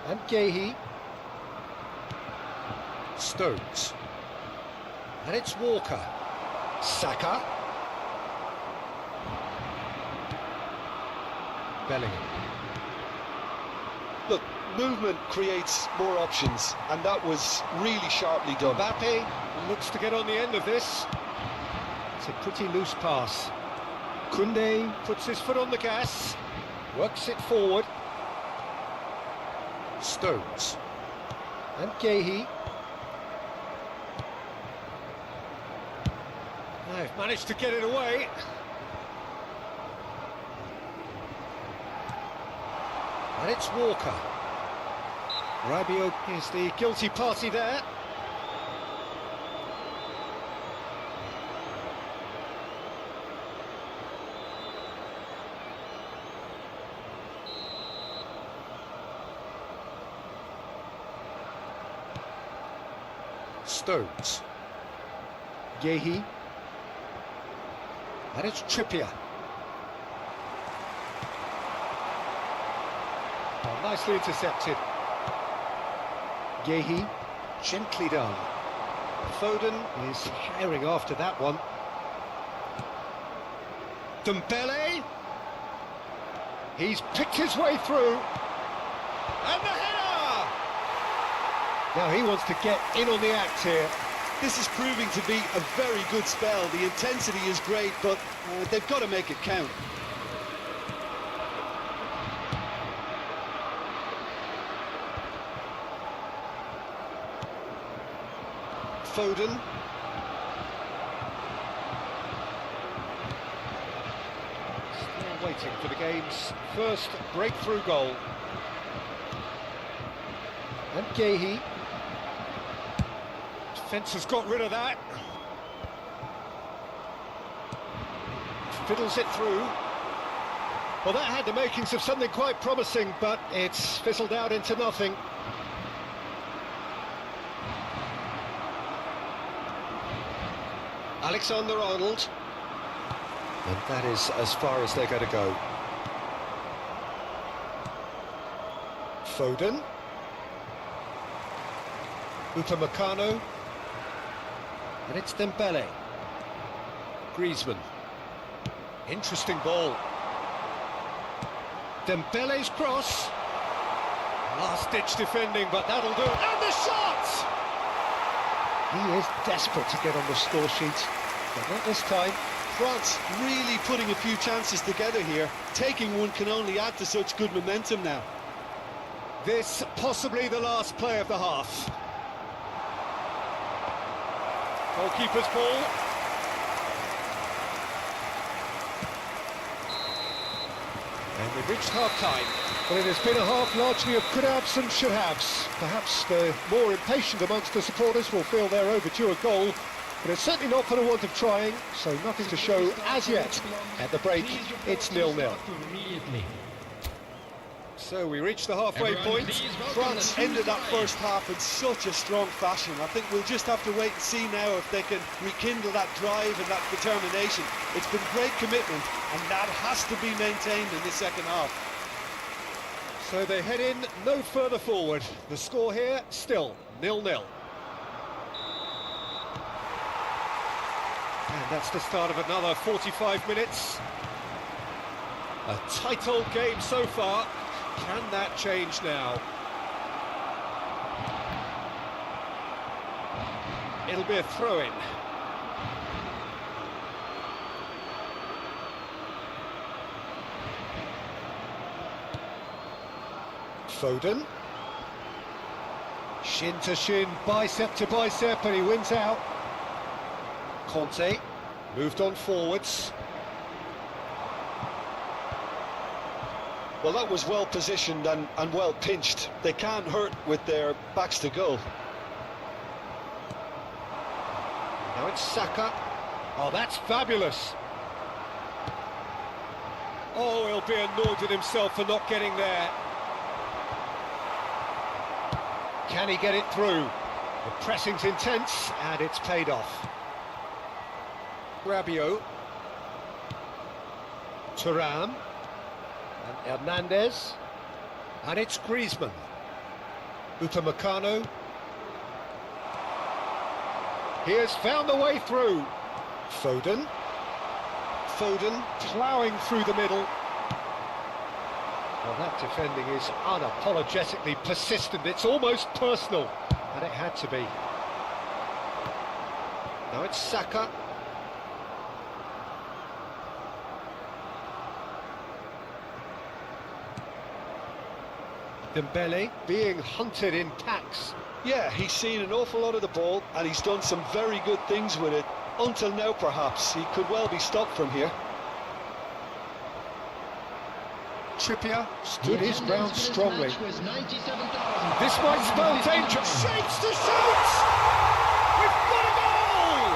And Gahey. Stones. And it's Walker. Saka. Bellingham. Look, movement creates more options, and that was really sharply done. Mbappe looks to get on the end of this. It's a pretty loose pass. Koundé puts his foot on the gas, works it forward. Stones. And Gahey. They've managed to get it away. And it's Walker. Rabiot is the guilty party there. Stones. Gahey. And it's Trippier. Oh, nicely intercepted. Gahey, gently done. Foden is herring after that one. Dembele. He's picked his way through. And the header! Now he wants to get in on the act here. This is proving to be a very good spell. The intensity is great, but they've got to make it count. Foden. Still waiting for the game's first breakthrough goal. And Gahey. Defence has got rid of that. Fiddles it through. Well, that had the makings of something quite promising, but it's fizzled out into nothing. Alexander-Arnold. And that is as far as they're going to go. Foden. Upamecano. And it's Dembele. Griezmann. Interesting ball. Dembele's cross. Last-ditch defending, but that'll do. And the shot! He is desperate to get on the score sheet, but not this time. France really putting a few chances together here. Taking one can only add to such good momentum now. This possibly the last play of the half. Goalkeeper's ball. And we've reached half-time. Well, it has been a half largely of could-haves and should-haves. Perhaps the more impatient amongst the supporters will feel they're overdue a goal, but it's certainly not for the want of trying, so nothing to show as yet. At the break, it's 0-0. So we reach the halfway point. France ended that first half in such a strong fashion. I think we'll just have to wait and see now if they can rekindle that drive and that determination. It's been great commitment, and that has to be maintained in the second half. So they head in no further forward. The score here, still 0-0. And that's the start of another 45 minutes. A tight old game so far. Can that change now? It'll be a throw-in. Foden. Shin to shin, bicep to bicep, and he wins out. Conte moved on forwards. Well, that was well positioned and well pinched. They can't hurt with their backs to goal. Now it's Saka. Oh, that's fabulous. Oh, he'll be annoyed with himself for not getting there. Can he get it through? The pressing's intense, and it's paid off. Rabiot. Thuram. And Hernandez. And it's Griezmann. Upamecano. He has found the way through. Foden. Foden ploughing through the middle. Well, that defending is unapologetically persistent. It's almost personal, and it had to be. Now it's Saka. Dembele being hunted in packs. Yeah, he's seen an awful lot of the ball, and he's done some very good things with it. Until now, perhaps. He could well be stopped from here. Trippier stood his ground strongly. Was 97,000. This might spell danger. Shapes to shoot! We've got a goal!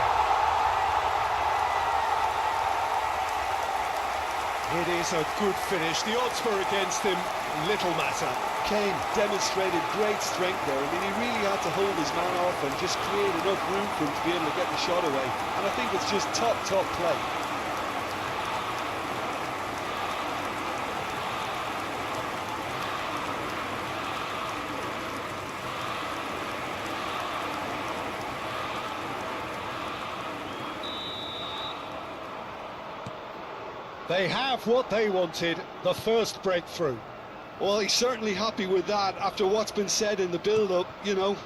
It is a good finish. The odds were against him. Little matter. Kane demonstrated great strength there. I mean, he really had to hold his man off and just create enough room for him to be able to get the shot away. And I think it's just top play. They have what they wanted, the first breakthrough. Well, he's certainly happy with that after what's been said in the build-up, you know.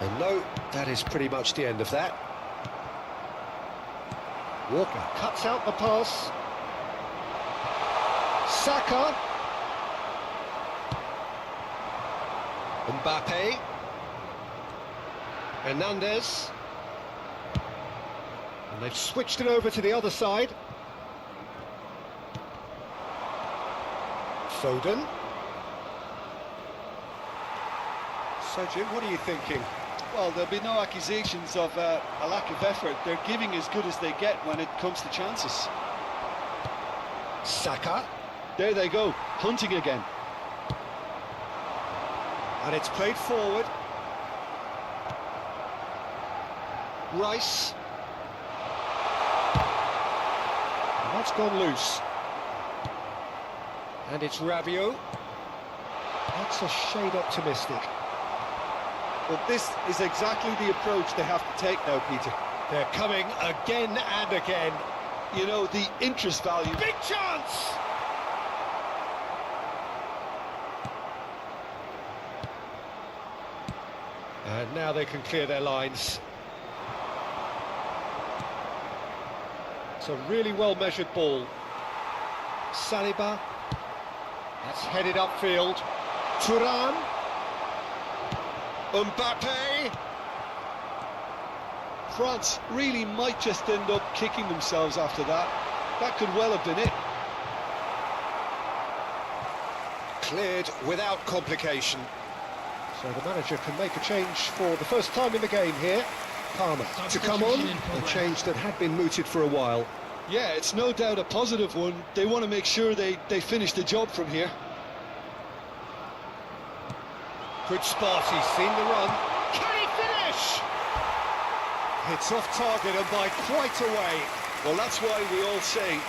And no, that is pretty much the end of that. Walker cuts out the pass. Saka. Mbappe. Hernandez. And they've switched it over to the other side. Foden. So, Jim, what are you thinking? Well, there'll be no accusations of a lack of effort. They're giving as good as they get when it comes to chances. Saka. There they go, hunting again. And it's played forward. Rice. And that's gone loose. And it's Rabiot. That's a shade optimistic. Well, this is exactly the approach they have to take now, Peter. They're coming again and again. You know, the interest value. Big chance! And now they can clear their lines. It's a really well-measured ball. Saliba. That's headed upfield. Thuram. Mbappe. France really might just end up kicking themselves after that. That could well have been it. Cleared without complication. So the manager can make a change for the first time in the game here. Palmer to come on, a change that had been mooted for a while. Yeah, it's no doubt a positive one. They want to make sure they finish the job from here. Good spot, he's seen the run. Can he finish? It's off target and by quite a way. Well, that's why we all say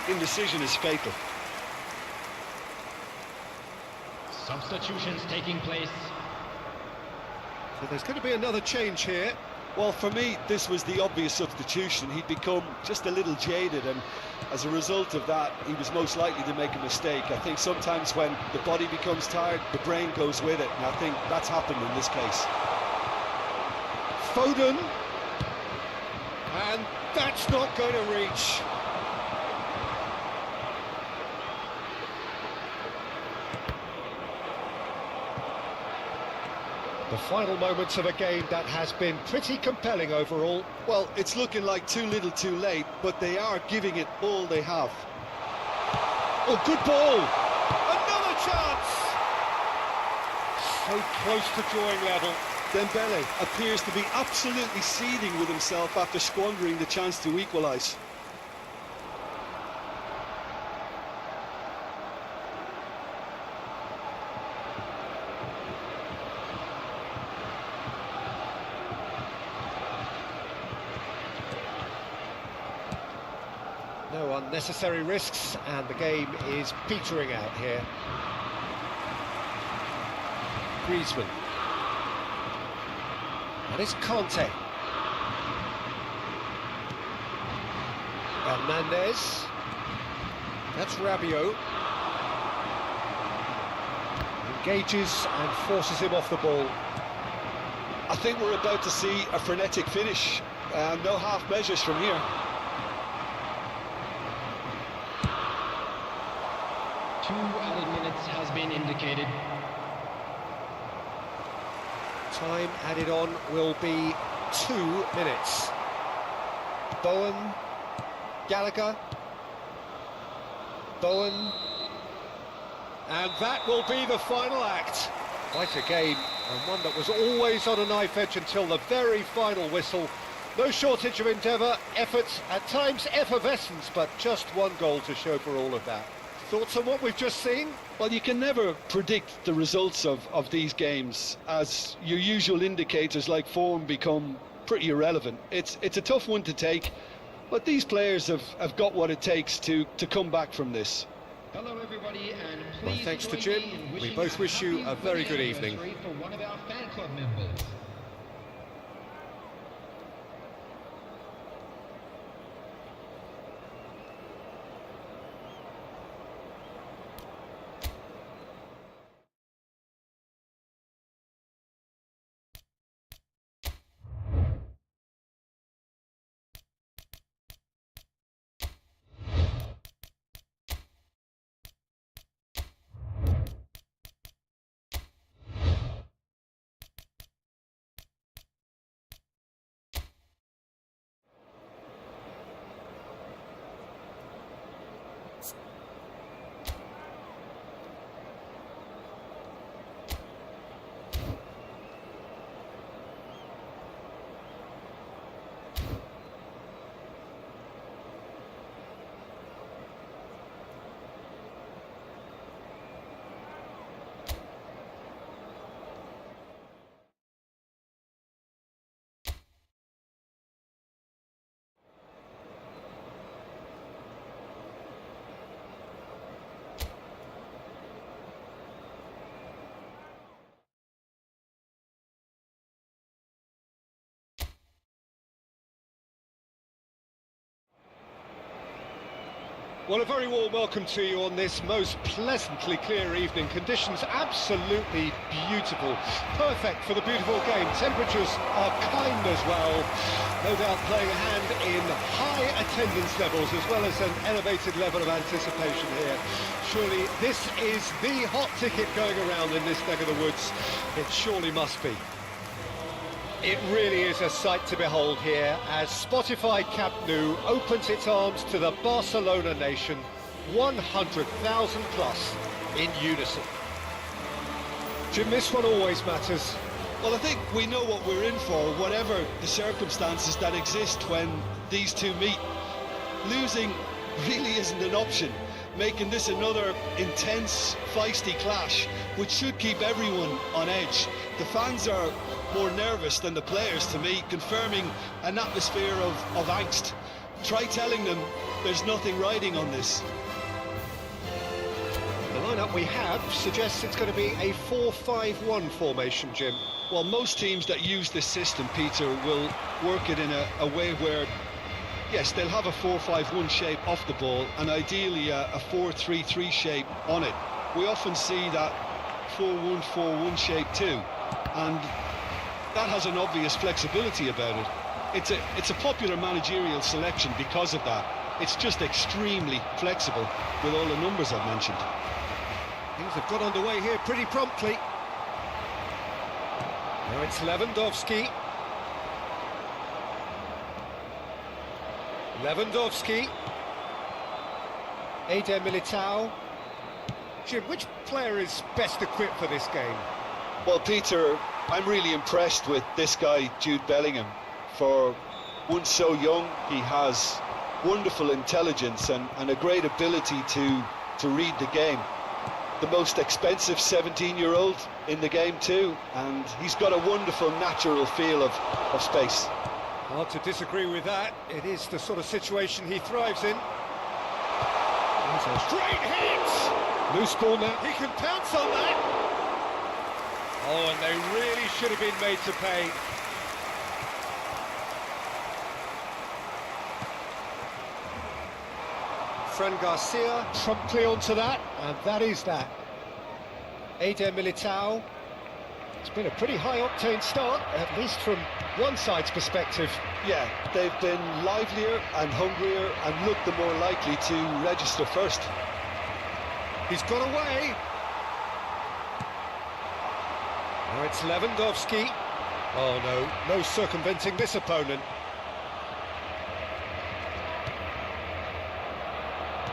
indecision is fatal. Substitutions taking place. So there's going to be another change here. Well, for me, this was the obvious substitution. He'd become just a little jaded, and as a result of that, he was most likely to make a mistake. I think sometimes when the body becomes tired, the brain goes with it, and I think that's happened in this case. Foden. And that's not going to reach. The final moments of a game that has been pretty compelling overall. Well, it's looking like too little too late, but they are giving it all they have. Oh, good ball! Another chance! So close to drawing level. Dembele appears to be absolutely seething with himself after squandering the chance to equalise. No unnecessary risks, and the game is petering out here. Griezmann. And it's Conte. Hernandez. That's Rabiot. Engages and forces him off the ball. I think we're about to see a frenetic finish. No half measures from here. Two added minutes has been indicated. Time added on will be 2 minutes. Bowen, Gallagher, Bowen, and that will be the final act. Quite a game, and one that was always on a knife edge until the very final whistle. No shortage of endeavour, effort, at times effervescence, but just one goal to show for all of that. Thoughts on what we've just seen? Well, you can never predict the results of these games, as your usual indicators like form become pretty irrelevant. It's a tough one to take, but these players have got what it takes to come back from this. Hello everybody, and Well, please thanks to join Jim. me in We wishing both wish you happy a very wedding good evening. anniversary for one of our fan club members. Well, a very warm welcome to you on this most pleasantly clear evening. Conditions absolutely beautiful. Perfect for the beautiful game. Temperatures are kind as well. No doubt playing a hand in high attendance levels as well as an elevated level of anticipation here. Surely this is the hot ticket going around in this neck of the woods. It surely must be. It really is a sight to behold here as Spotify Camp Nou opens its arms to the Barcelona nation, 100,000 plus in unison. Jim, this one always matters. Well, I think we know what we're in for, whatever the circumstances that exist when these two meet. Losing really isn't an option, making this another intense, feisty clash, which should keep everyone on edge. The fans are more nervous than the players, to me, confirming an atmosphere of angst. Try telling them there's nothing riding on this. The lineup we have suggests it's going to be a 4-5-1 formation, Jim. Well, most teams that use this system, Peter, will work it in a way where, yes, they'll have a 4-5-1 shape off the ball and ideally a 4-3-3 shape on it. We often see that 4-1-4-1 shape too, and that has an obvious flexibility about it. It's a popular managerial selection because of that. It's just extremely flexible with all the numbers I've mentioned. Things have got underway here pretty promptly. Now it's Lewandowski. Lewandowski. Eder Militao. Jim, which player is best equipped for this game? Well, Peter, I'm really impressed with this guy, Jude Bellingham. For one so young, he has wonderful intelligence and a great ability to read the game. The most expensive 17-year-old in the game too, and he's got a wonderful natural feel of space. Hard to disagree with that. It is the sort of situation he thrives in. Great hit! Loose ball now. He can pounce on that. Oh, and they really should have been made to pay. Fran Garcia promptly onto that, and that is that. Eder Militao. It's been a pretty high-octane start, at least from one side's perspective. Yeah, they've been livelier and hungrier and looked the more likely to register first. He's got away. Now it's Lewandowski. Oh no, no circumventing this opponent.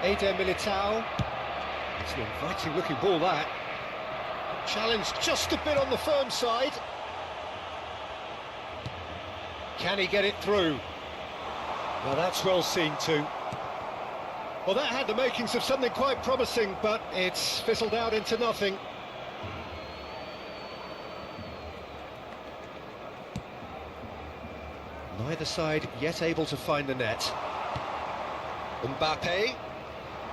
Eder Militao. It's an inviting looking ball, that. Challenged just a bit on the firm side. Can he get it through? Well, that's well seen too. Well, that had the makings of something quite promising, but it's fizzled out into nothing. Neither side yet able to find the net. Mbappe.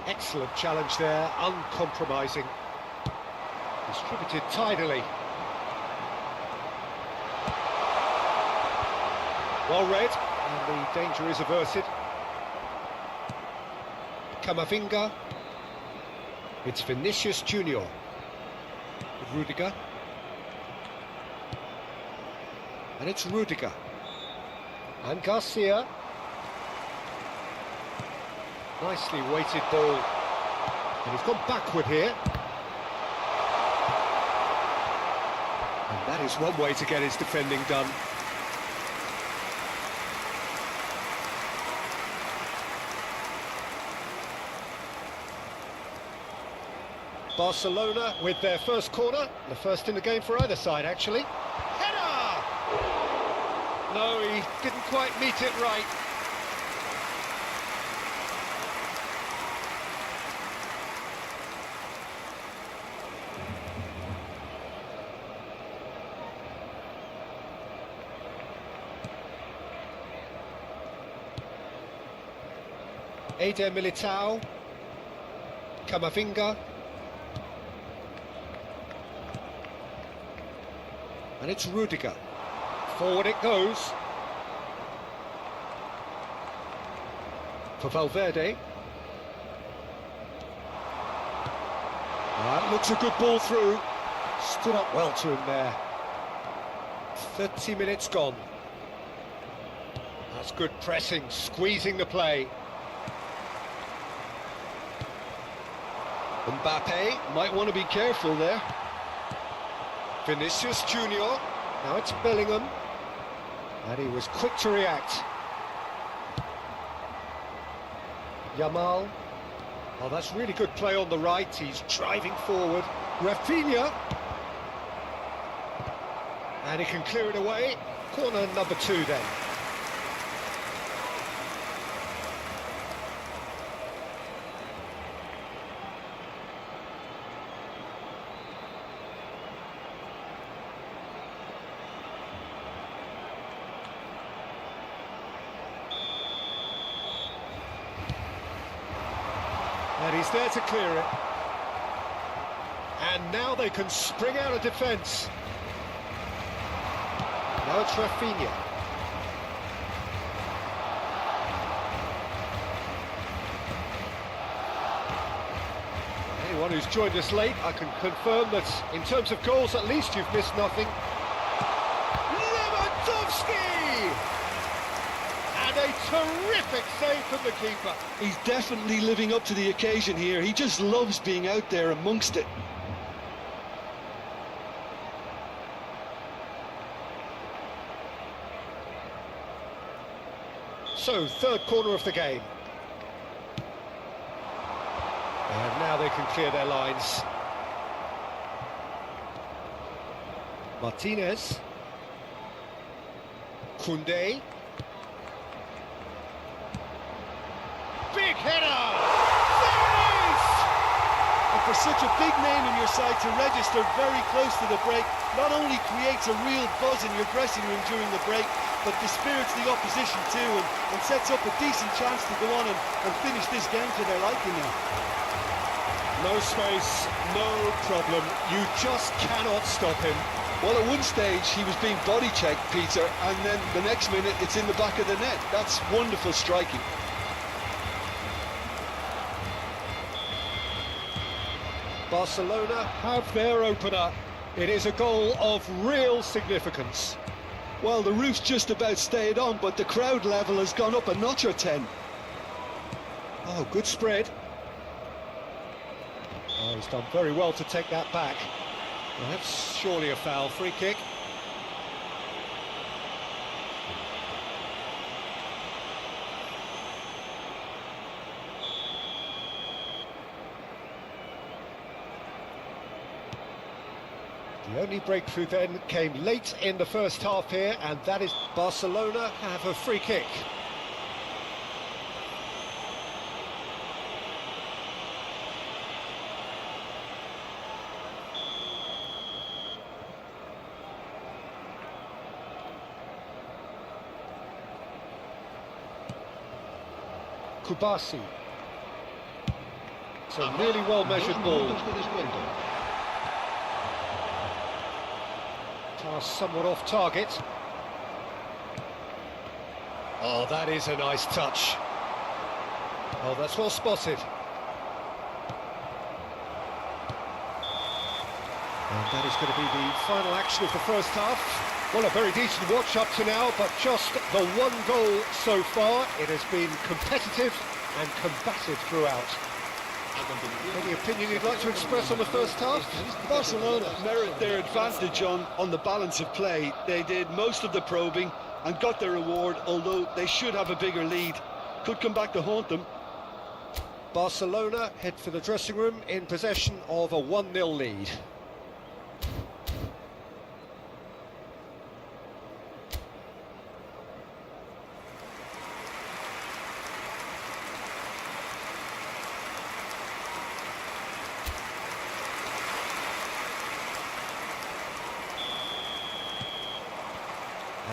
Excellent challenge there, uncompromising. Distributed tidily. Well read, and the danger is averted. Camavinga. It's Vinicius Junior. Rudiger. And it's Rudiger. And Garcia. Nicely weighted ball. And he's gone backward here. And that is one way to get his defending done. Barcelona with their first corner, the first in the game for either side actually. Header! No, he didn't quite meet it right. Eder Militao. Camavinga. And it's Rudiger. Forward it goes. For Valverde. That looks a good ball through. Stood up well to him there. 30 minutes gone. That's good pressing, squeezing the play. Mbappe Might want to be careful there. Vinicius Junior. Now it's Bellingham. And he was quick to react. Yamal. Oh, that's really good play on the right. He's driving forward. Rafinha. And he can clear it away. Corner number 2 then. And he's there to clear it. And now they can spring out of defence. Now it's Rafinha. Anyone who's joined us late, I can confirm that in terms of goals, at least you've missed nothing. Lewandowski! And a terrific save from the keeper. He's definitely living up to the occasion here. He just loves being out there amongst it. So, third corner of the game. And now they can clear their lines. Martinez. Koundé. Big header! There it is! And for such a big name in your side to register very close to the break, not only creates a real buzz in your dressing room during the break, but dispirits the opposition too, and sets up a decent chance to go on and finish this game to their liking now. No space, no problem. You just cannot stop him. Well, at one stage he was being body checked, Peter, and then the next minute it's in the back of the net. That's wonderful striking. Barcelona have their opener. It is a goal of real significance. Well, the roof's just about stayed on, but the crowd level has gone up a notch or 10. Oh, good spread. Oh, he's done very well to take that back. Well, that's surely a foul. Free kick. The only breakthrough then came late in the first half here, and that is Barcelona have a free kick. Kubasi. It's a really well-measured ball. Pass somewhat off target. Oh, that is a nice touch. Oh, that's well spotted. And that is going to be the final action of the first half. Well, a very decent watch up to now, but just the one goal so far. It has been competitive and combative throughout. Any opinion you'd like to express on the first half? Barcelona merit their advantage on the balance of play. They did most of the probing and got their reward, although they should have a bigger lead. Could come back to haunt them. Barcelona head for the dressing room in possession of a 1-0 lead.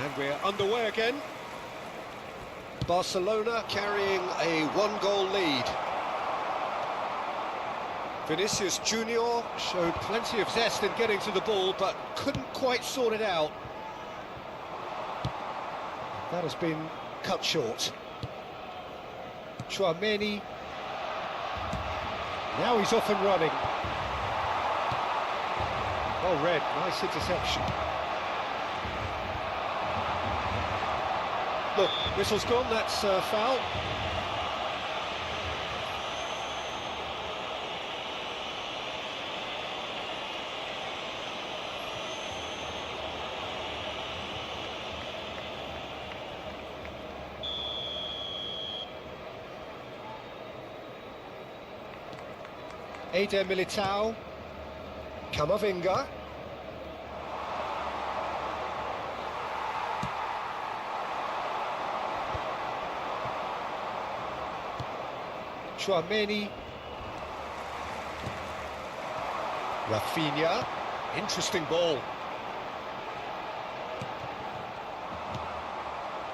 And we're underway again. Barcelona carrying a 1-goal lead. Vinicius Junior showed plenty of zest in getting to the ball, but couldn't quite sort it out. That has been cut short. Tchouaméni. Now he's off and running. Well read, nice interception. Look, whistle's gone, that's foul. Eder Militao. Camavinga. Tchouaméni. Rafinha. Interesting ball.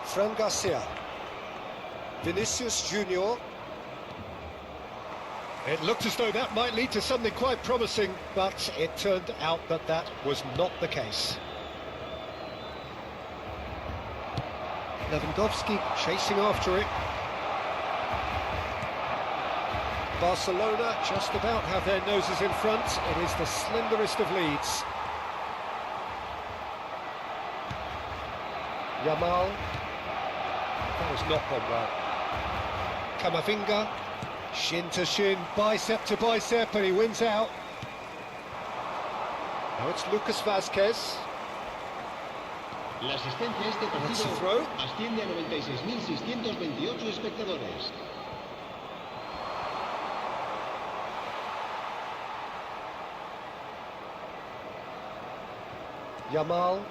Fran Garcia. Vinicius Junior. It looked as though that might lead to something quite promising, but it turned out that that was not the case. Lewandowski chasing after it. Barcelona just about have their noses in front. It is the slenderest of leads. Yamal. That has not gone well. Camavinga. Shin to shin, bicep to bicep, and he wins out. Now it's Lucas Vazquez. La asistencia a este That's a partido throw. asciende a 96.628 espectadores. Yamal.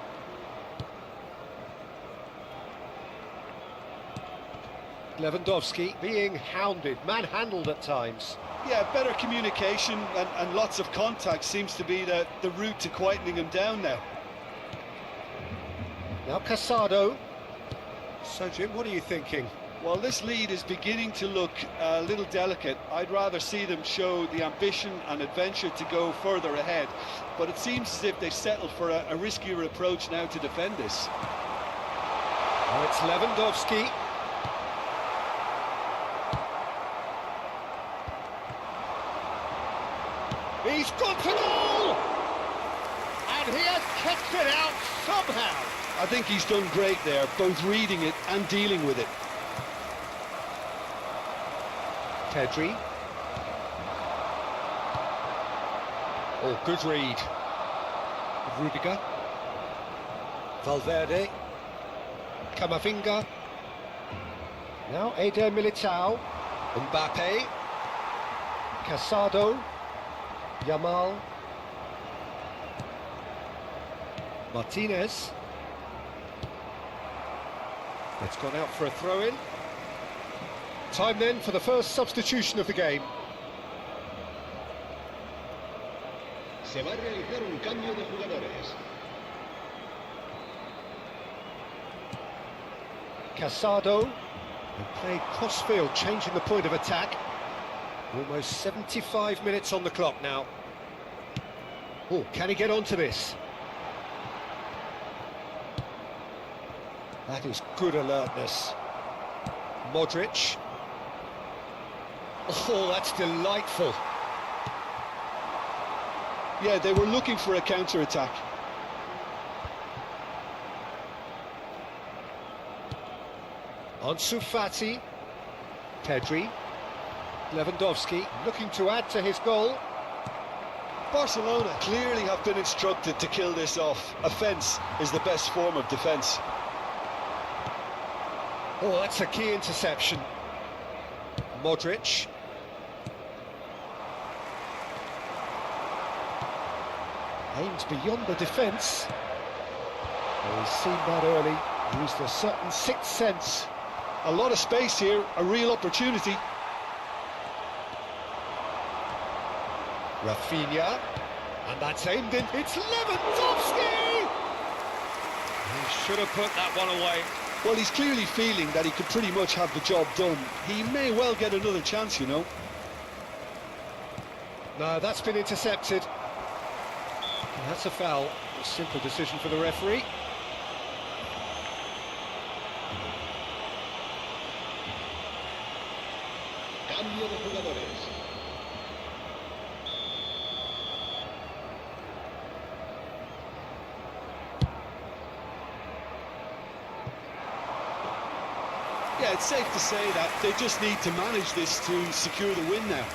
Lewandowski being hounded, manhandled at times. Yeah, better communication and lots of contact seems to be the route to quietening him down now. Now Casado. So Jim, what are you thinking? Well, this lead is beginning to look a little delicate. I'd rather see them show the ambition and adventure to go further ahead. But it seems as if they've settled for a riskier approach now to defend this. Oh, it's Lewandowski. He's gone for goal! And he has kept it out somehow. I think he's done great there, both reading it and dealing with it. Pedri. Oh, good read. Rudiger. Valverde. Camavinga. Now Eder Militao. Mbappe. Casado. Yamal. Martinez. It's gone out for a throw-in. Time then for the first substitution of the game. Se va a realizar un cambio de jugadores. Casado. And played cross-field, changing the point of attack. Almost 75 minutes on the clock now. Oh, can he get onto this? That is good alertness. Modric. Oh, that's delightful. Yeah, they were looking for a counter-attack. Ansu Fati. Pedri. Lewandowski looking to add to his goal. Barcelona clearly have been instructed to kill this off. Offence is the best form of defence. Oh, that's a key interception. Modric. Aims beyond the defence. Oh, he's seen that early. Used a certain sixth sense. A lot of space here, a real opportunity. Rafinha. And that's aimed in. It's Lewandowski! He should have put that one away. Well, he's clearly feeling that he could pretty much have the job done. He may well get another chance, you know. No, that's been intercepted. And that's a foul. A simple decision for the referee. Cambio de jugadores. Yeah, it's safe to say that they just need to manage this to secure the win now.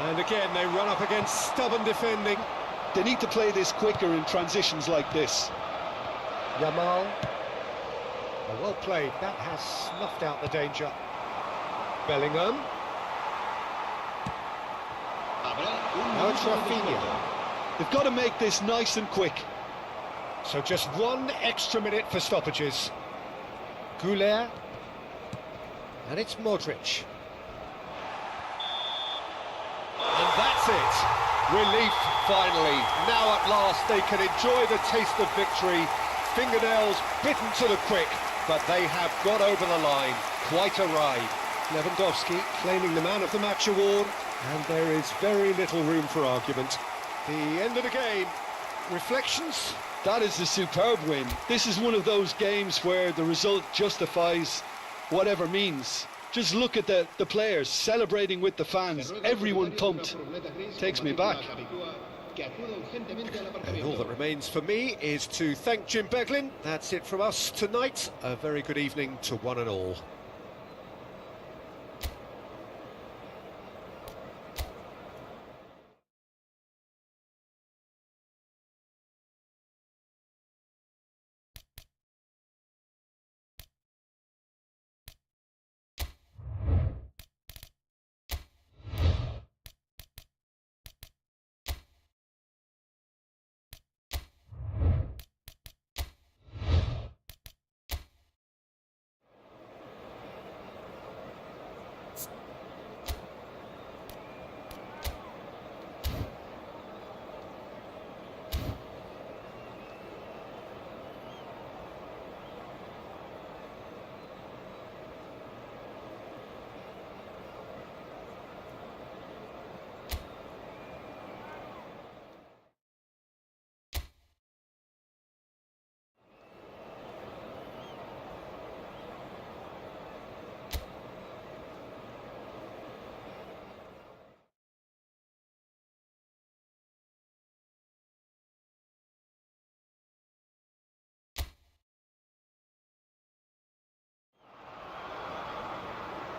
And again, they run up against stubborn defending. They need to play this quicker in transitions like this. Yamal. Oh, well played. That has snuffed out the danger. Bellingham. Now it's Rafinha. They've got to make this nice and quick. So just one extra minute for stoppages. Goulet. And it's Modric. And that's it. Relief, finally. Now at last they can enjoy the taste of victory. Fingernails bitten to the quick, but they have got over the line. Quite a ride. Lewandowski claiming the Man of the Match award, and there is very little room for argument. The end of the game. Reflections? That is a superb win. This is one of those games where the result justifies whatever means. Just look at the players celebrating with the fans. Everyone pumped. Takes me back. And all that remains for me is to thank Jim Beglin. That's it from us tonight. A very good evening to one and all.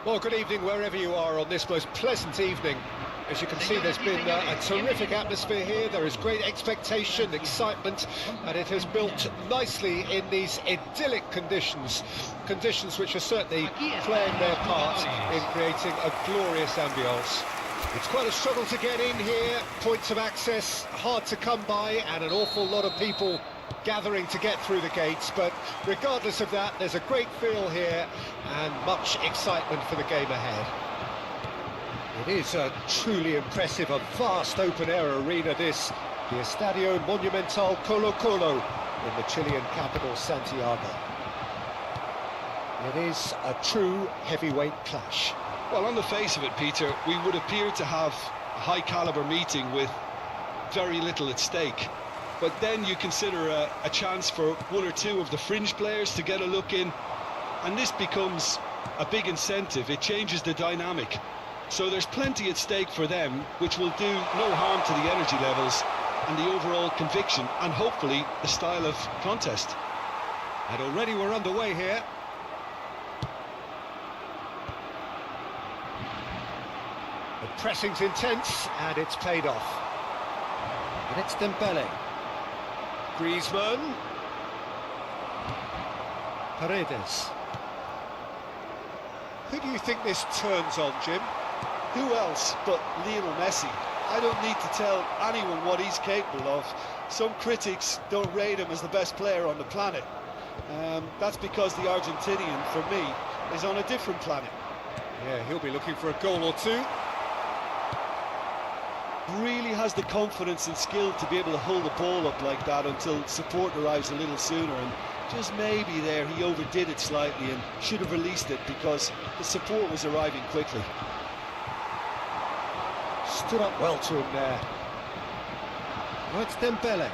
Well, good evening wherever you are on this most pleasant evening. As you can see, there's been a terrific atmosphere here. There is great expectation, excitement, and it has built nicely in these idyllic conditions. Conditions which are certainly playing their part in creating a glorious ambience. It's quite a struggle to get in here, points of access hard to come by, and an awful lot of people gathering to get through the gates, but regardless of that, there's a great feel here and much excitement for the game ahead. It is a truly impressive, a vast open-air arena this, the Estadio Monumental Colo-Colo in the Chilean capital, Santiago. It is a true heavyweight clash. Well, on the face of it, Peter, we would appear to have a high-caliber meeting with very little at stake. But then you consider a chance for one or two of the fringe players to get a look in, and this becomes a big incentive. It changes the dynamic. So there's plenty at stake for them, which will do no harm to the energy levels and the overall conviction, and hopefully the style of contest. And already we're underway here. The pressing's intense, and it's paid off. And it's Dembele. Griezmann. Paredes. Who do you think this turns on, Jim? Who else but Lionel Messi? I don't need to tell anyone what he's capable of. Some critics don't rate him as the best player on the planet. That's because the Argentinian, for me, is on a different planet. Yeah, he'll be looking for a goal or two. Really has the confidence and skill to be able to hold the ball up like that until support arrives a little sooner, and just maybe there he overdid it slightly and should have released it because the support was arriving quickly. Stood up well to him there. Now it's Dembele.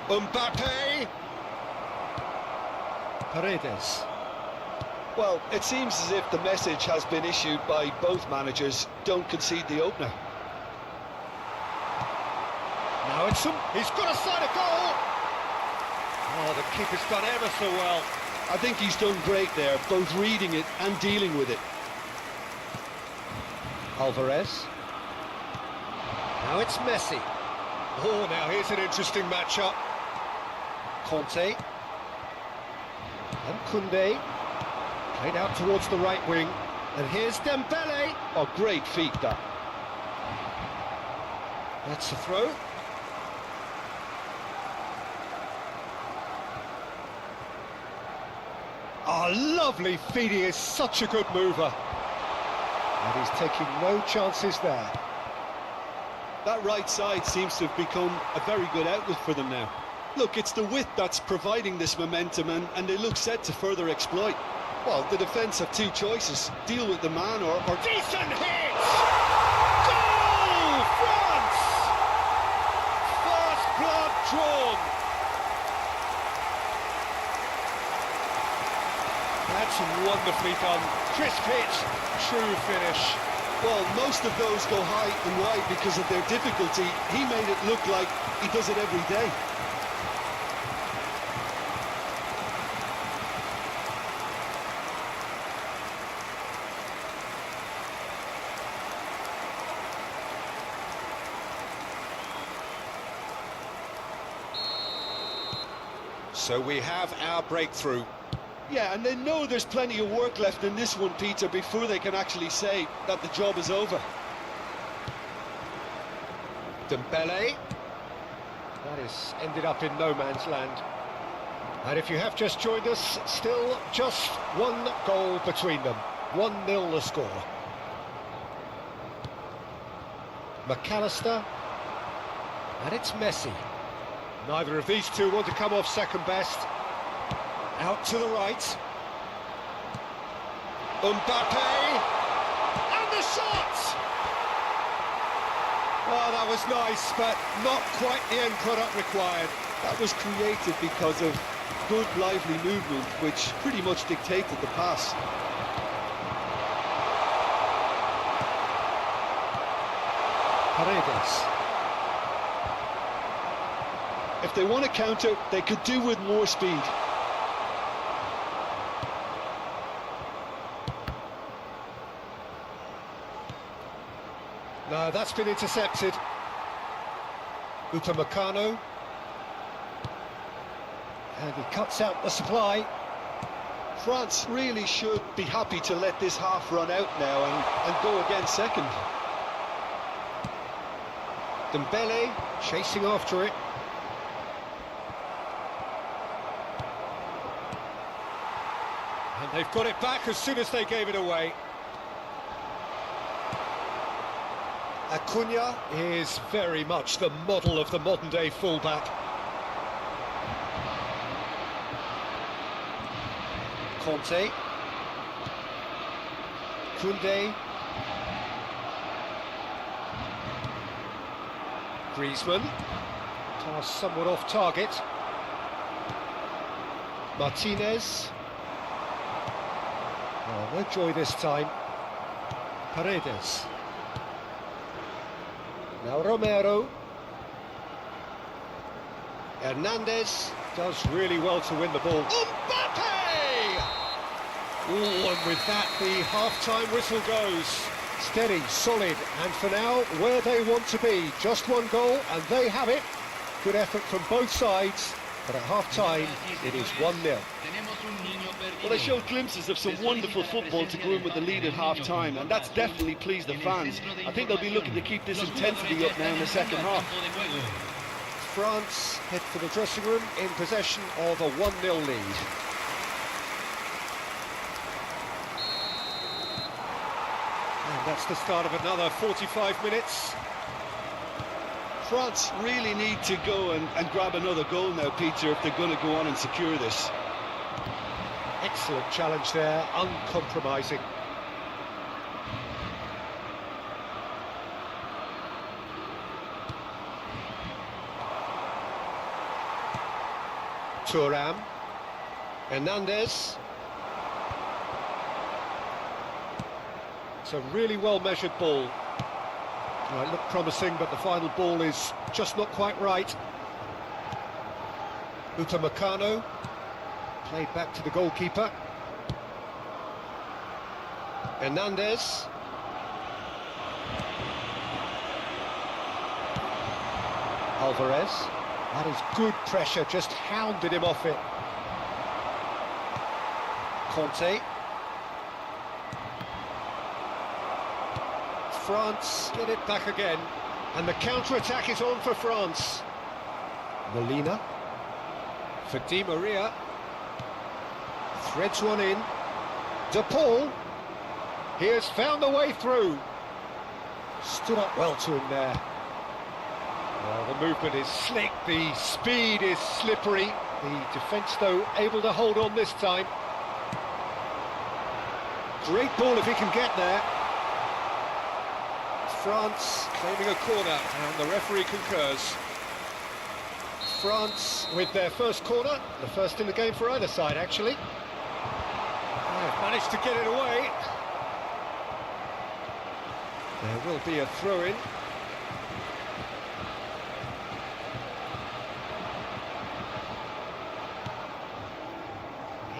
Mbappe. Paredes. Well, it seems as if the message has been issued by both managers: don't concede the opener. Now it's him. He's got a side of goal. Oh, the keeper's done ever so well. I think he's done great there, both reading it and dealing with it. Alvarez. Now it's Messi. Oh, now here's an interesting matchup. Conte. And Koundé. Played out towards the right wing. And here's Dembele. Oh, great feat, that. That's a throw. Oh, lovely feed. He is such a good mover. And he's taking no chances there. That right side seems to have become a very good outlet for them now. Look, it's the width that's providing this momentum, and they look set to further exploit. Well, the defence have two choices: deal with the man or... Decent hit! Goal! France! First blood drawn. That's wonderfully done. Crisp hit, true finish. Well, most of those go high and wide because of their difficulty. He made it look like he does it every day. So we have our breakthrough. Yeah, and they know there's plenty of work left in this one, Peter, before they can actually say that the job is over. Dembele. That is ended up in no man's land. And if you have just joined us, still just one goal between them. 1-0 the score. McAllister. And it's Messi. Neither of these two want to come off second best. Out to the right. Mbappe. And the shot! Oh, that was nice, but not quite the end product required. That was created because of good, lively movement, which pretty much dictated the pass. Paredes. If they want to counter, they could do with more speed. No, that's been intercepted. Upamecano. And he cuts out the supply. France really should be happy to let this half run out now and go again second. Dembele chasing after it. And they've got it back as soon as they gave it away. Acuna is very much the model of the modern-day fullback. Conte. Koundé. Griezmann. Pass somewhat off target. Martinez. Oh, no joy this time. Paredes. Now Romero. Hernandez does really well to win the ball. Mbappe! Ooh, and with that, the half-time whistle goes. Steady, solid, and for now, where they want to be. Just one goal, and they have it. Good effort from both sides, but at half-time, it is 1-0. Well, they showed glimpses of some wonderful football to go in with the lead at half-time, and that's definitely pleased the fans. I think they'll be looking to keep this intensity up now in the second half. France head for the dressing room in possession of a 1-0 lead. And that's the start of another 45 minutes. France really need to go and grab another goal now, Peter, if they're going to go on and secure this. Excellent challenge there, uncompromising. Thuram. Hernandez. It's a really well-measured ball. Well, it looked promising, but the final ball is just not quite right. Upamecano. Played back to the goalkeeper. Hernandez. Alvarez. That is good pressure, just hounded him off it. Conte. France get it back again. And the counter-attack is on for France. Molina. For Di Maria. Threads one in. De Paul. He has found a way through. Stood up well to him there. Well, the movement is slick, the speed is slippery. The defence, though, able to hold on this time. Great ball if he can get there. France claiming a corner, and the referee concurs. France with their first corner, the first in the game for either side, actually. They've managed to get it away. There will be a throw-in.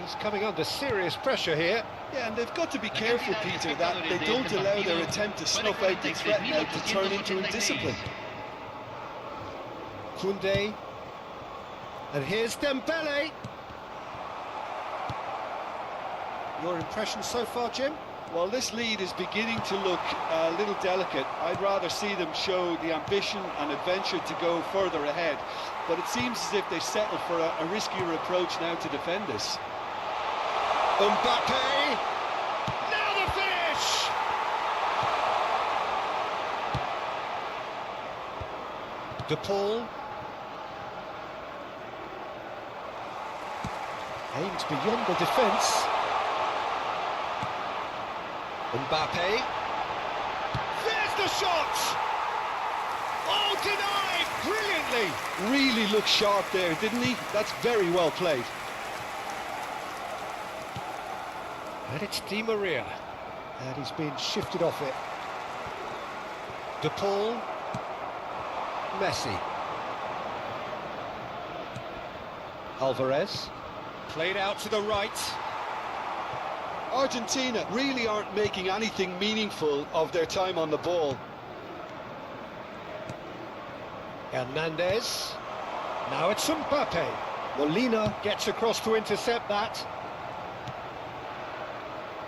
He's coming under serious pressure here. Yeah, and they've got to be careful, Peter, that they don't allow their attempt to snuff out the threat now to turn into indiscipline. Koundé. And here's Dembele. Your impression so far, Jim? Well, this lead is beginning to look a little delicate. I'd rather see them show the ambition and adventure to go further ahead. But it seems as if they settle for a riskier approach now to defend this. Mbappe! Now the finish! De Paul. Aims beyond the defence. Mbappe. There's the shot! Oh, denied! Brilliantly! Really looked sharp there, didn't he? That's very well played. And it's Di Maria. And he's been shifted off it. De Paul. Messi. Alvarez. Played out to the right. Argentina really aren't making anything meaningful of their time on the ball. Hernandez. Now it's Mbappe. Molina gets across to intercept that.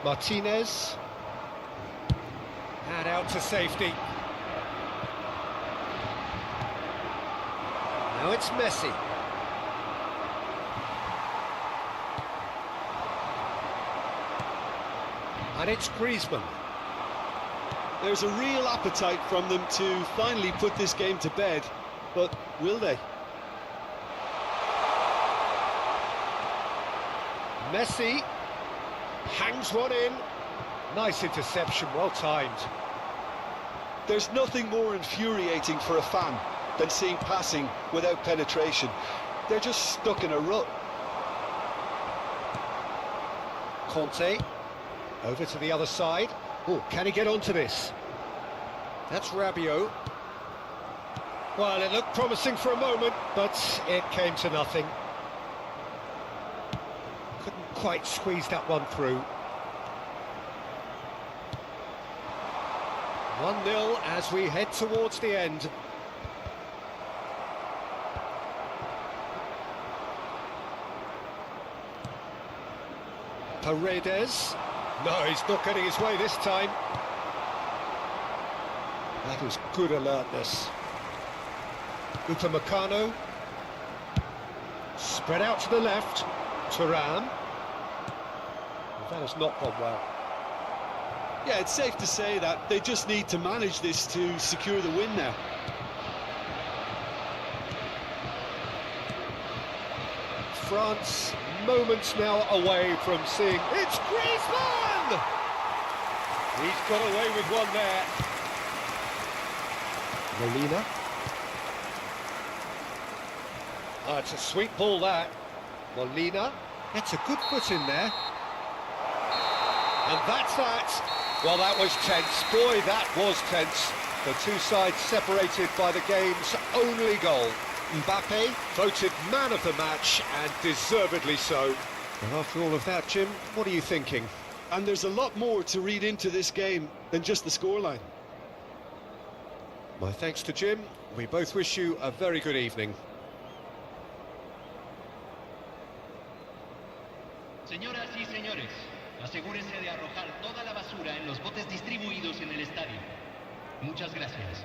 Martinez. And out to safety. Now it's Messi. And it's Griezmann. There's a real appetite from them to finally put this game to bed, but will they? Messi hangs one in. Nice interception, well timed. There's nothing more infuriating for a fan than seeing passing without penetration. They're just stuck in a rut. Conte, over to the other side. Oh, can he get onto this? That's Rabiot. Well, it looked promising for a moment, but it came to nothing. Couldn't quite squeeze that one through. 1-0 as we head towards the end. Paredes. No, he's not getting his way this time. That was good alertness. Upamecano. Spread out to the left. Thuram. That has not gone well. Yeah, it's safe to say that they just need to manage this to secure the win now. France moments now away from seeing... It's Griezmann! He's got away with one there. Molina. Oh, it's a sweet ball, that. Molina. That's a good foot in there. And that's that. Well, that was tense. Boy, that was tense. The two sides separated by the game's only goal. Mbappe voted man of the match, and deservedly so. And after all of that, Jim, what are you thinking? And there's a lot more to read into this game than just the scoreline. My thanks to Jim. We both wish you a very good evening. Señoras y señores, asegúrense de arrojar toda la basura en los botes distribuidos en el estadio. Muchas gracias.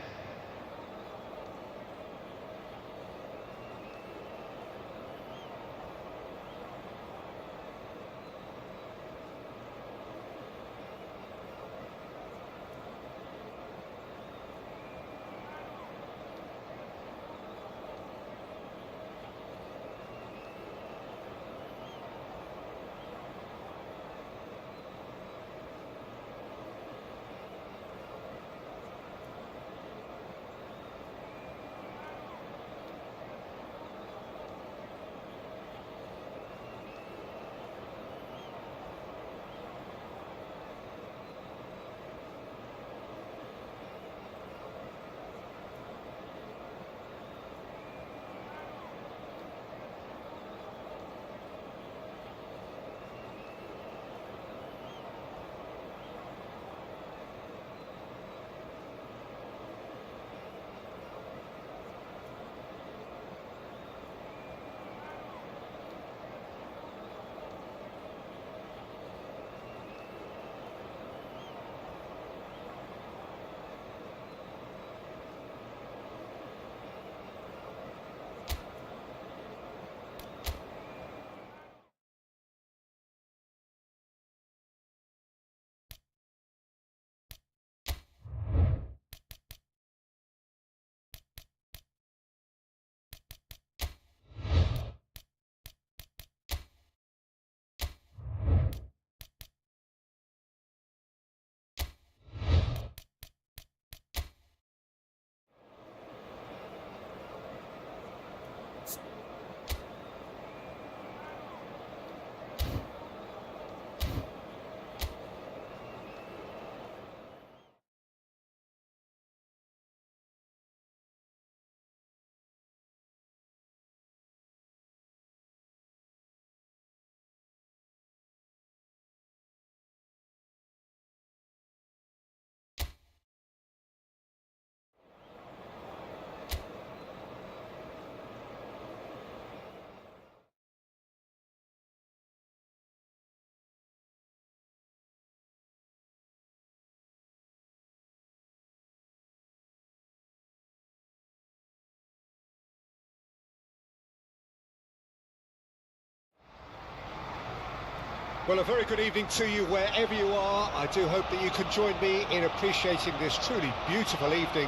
Well, a very good evening to you wherever you are. I do hope that you can join me in appreciating this truly beautiful evening.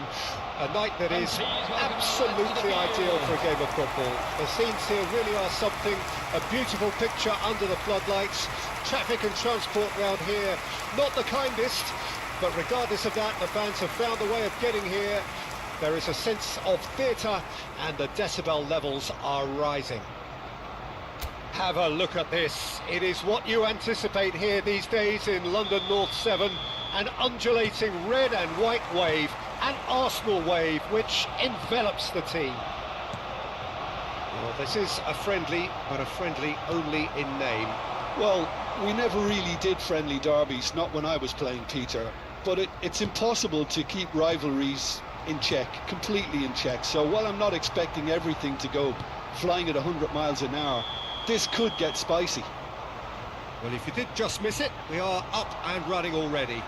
A night that is absolutely ideal for a game of football. The scenes here really are something, a beautiful picture under the floodlights. Traffic and transport round here, not the kindest, but regardless of that, the fans have found a way of getting here. There is a sense of theatre and the decibel levels are rising. Have a look at this. It is what you anticipate here these days in London North 7. An undulating red and white wave, an Arsenal wave which envelops the team. Well, this is a friendly, but a friendly only in name. Well, we never really did friendly derbies, not when I was playing, Peter. But it's impossible to keep rivalries in check, completely in check. So while I'm not expecting everything to go flying at 100 miles an hour, this could get spicy. Well, if you did just miss it, we are up and running already.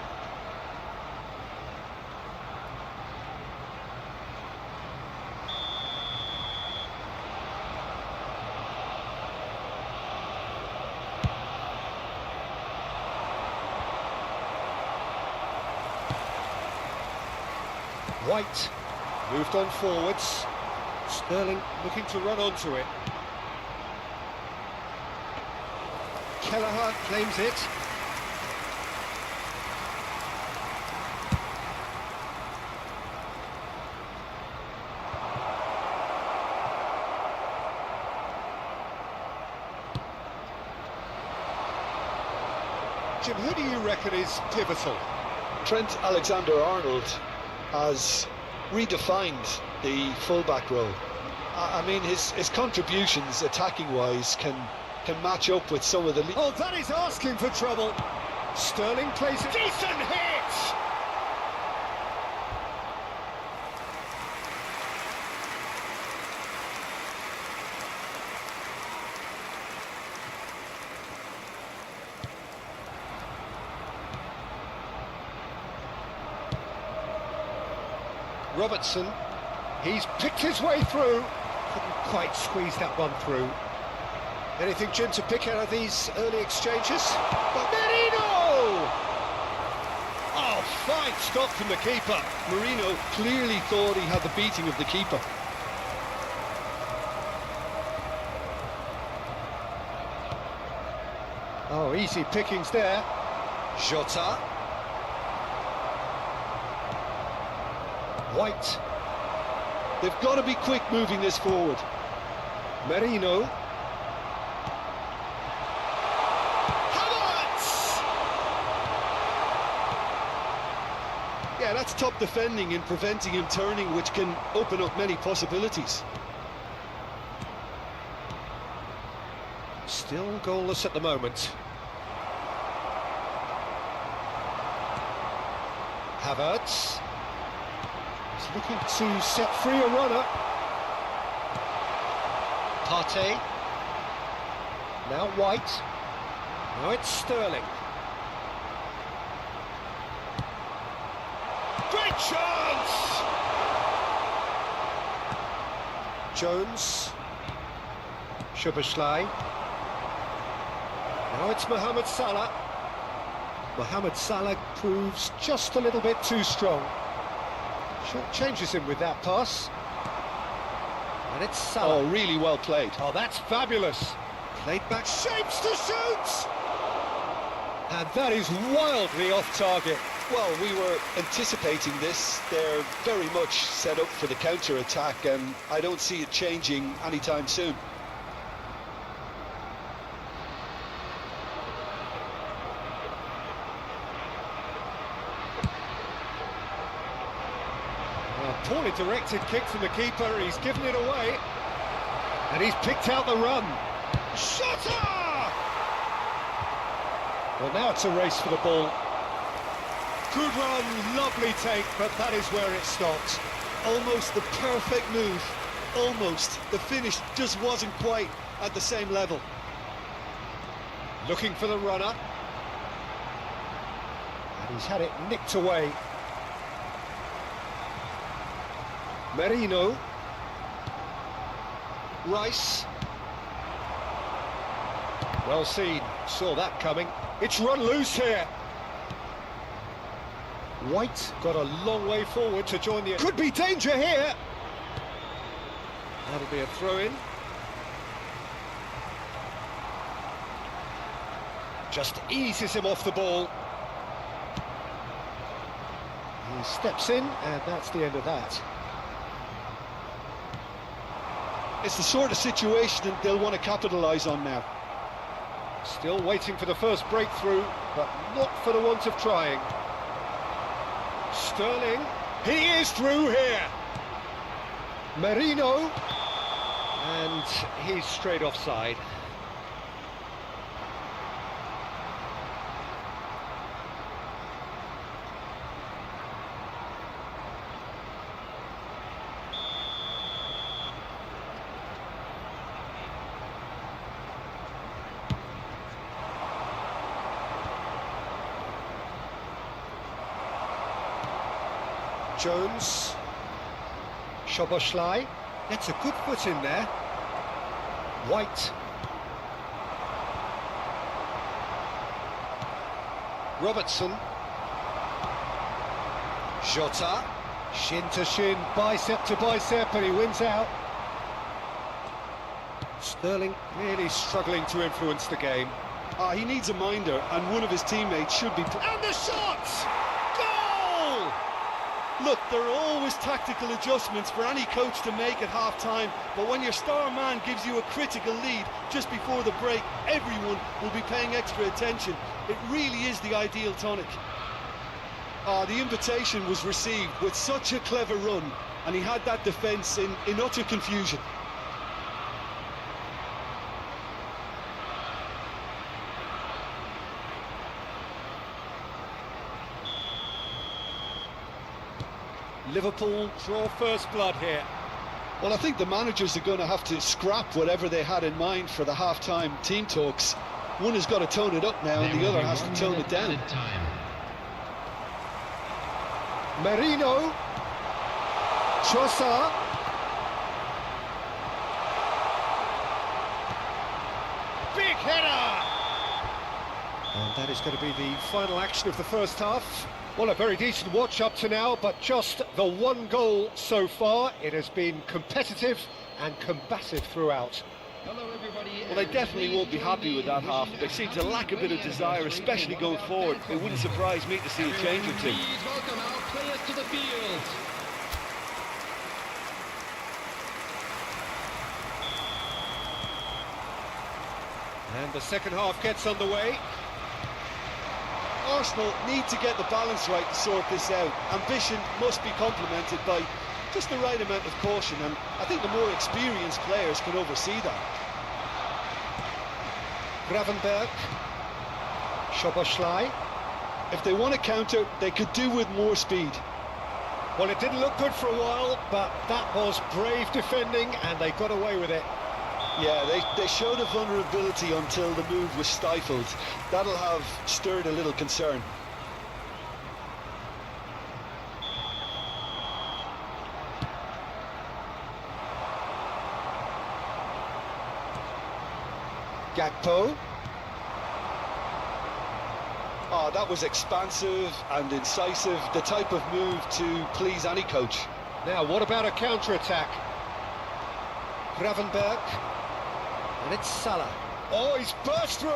White moved on forwards. Sterling looking to run onto it. Kelleher claims it. Jim, who do you reckon is pivotal? Trent Alexander-Arnold has redefined the fullback role. I mean, his contributions attacking-wise can match up with some of the... Oh, that is asking for trouble. Sterling plays a decent hit! Robertson, he's picked his way through. Couldn't quite squeeze that one through. Anything, Jim, to pick out of these early exchanges? But Merino! Oh, fine stop from the keeper. Marino clearly thought he had the beating of the keeper. Oh, easy pickings there. Jota. White. They've got to be quick moving this forward. Merino. Yeah, that's top defending and preventing him turning, which can open up many possibilities. Still goalless at the moment. Havertz. He's looking to set free a runner. Partey. Now White. Now it's Sterling. Great chance! Jones. Szoboszlai. Now it's Mohamed Salah. Mohamed Salah proves just a little bit too strong. Short changes him with that pass. And it's Salah. Oh, really well played. Oh, that's fabulous. Played back, shapes to shoot! And that is wildly off target. Well, we were anticipating this. They're very much set up for the counter-attack, and I don't see it changing anytime soon. Poorly directed kick from the keeper, he's given it away. And he's picked out the run. Shutter! Well, now it's a race for the ball. Good run, lovely take, but that is where it stopped. Almost the perfect move. Almost. The finish just wasn't quite at the same level. Looking for the runner. And he's had it nicked away. Merino. Rice. Well seen. Saw that coming. It's run loose here. White got a long way forward to join the... Could be danger here. That'll be a throw-in. Just eases him off the ball. He steps in, and that's the end of that. It's the sort of situation that they'll want to capitalise on now. Still waiting for the first breakthrough, but not for the want of trying. Sterling, he is through here. Merino, and he's straight offside. Jones, Szoboszlai, gets a good foot in there. White. Robertson. Jota. Shin to shin, bicep to bicep, and he wins out. Sterling really struggling to influence the game. He needs a minder, and one of his teammates should be... And the shot! Goal! Look, there are always tactical adjustments for any coach to make at half-time, but when your star man gives you a critical lead just before the break, everyone will be paying extra attention. It really is the ideal tonic. The invitation was received with such a clever run, and he had that defence in utter confusion. Liverpool draw first blood here. Well, I think the managers are going to have to scrap whatever they had in mind for the half-time team talks. One has got to tone it up now, and the other has to tone it down. Merino. Trossard. Big header! And that is going to be the final action of the first half. Well, a very decent watch up to now, but just the one goal so far. It has been competitive and combative throughout. Hello, everybody. Well, they definitely won't be happy with that half. They seem to lack a bit of desire, especially going forward. It wouldn't surprise me to see a change or two. Please welcome our players to the field. And the second half gets underway. Arsenal need to get the balance right to sort this out. Ambition must be complemented by just the right amount of caution, and I think the more experienced players can oversee that. Gravenberg. Szoboszlai. If they want to counter, they could do with more speed. Well, it didn't look good for a while, but that was brave defending, and they got away with it. Yeah, they showed a vulnerability until the move was stifled. That'll have stirred a little concern. Gakpo. That was expansive and incisive, the type of move to please any coach. Now, what about a counter-attack? Gravenberg. And it's Salah. Oh, he's burst through!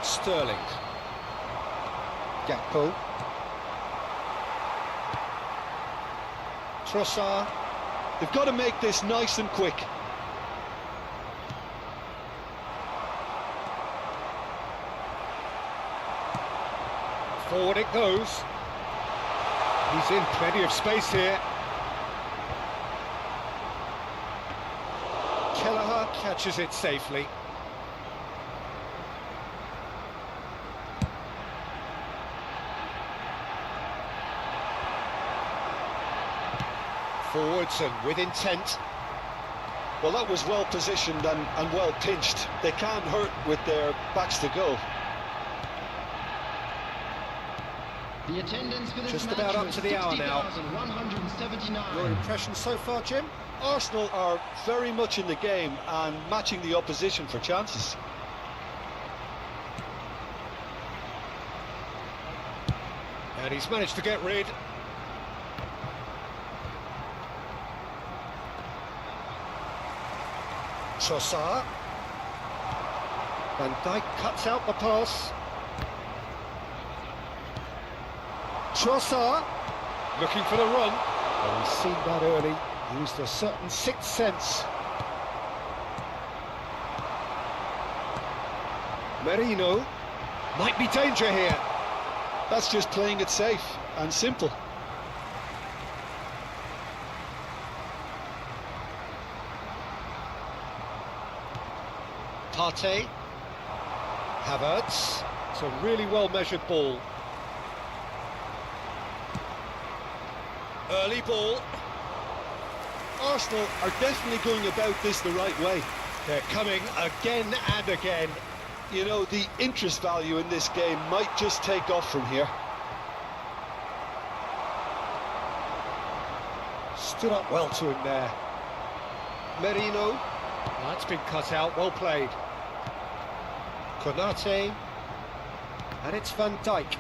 Sterling. Gakpo. Trossard. They've got to make this nice and quick. Forward it goes. He's in plenty of space here. Kelleher catches it safely. Forwards and with intent. Well, that was well positioned and well pinched. They can't hurt with their backs to go. The attendance for this Just match about up was to the hour now. 60,179. Your impression so far, Jim? Arsenal are very much in the game and matching the opposition for chances. And he's managed to get rid. Trossard. Van Dijk cuts out the pass. Trossard looking for the run. Well, he's seen that early. Used a certain sixth sense. Merino. Might be danger here. That's just playing it safe and simple. Partey. Havertz. It's a really well-measured ball. Early ball. Arsenal are definitely going about this the right way. They're coming again and again. You know, the interest value in this game might just take off from here. Stood up well to him there. Merino. That's been cut out, well played. Konate. And it's Van Dijk.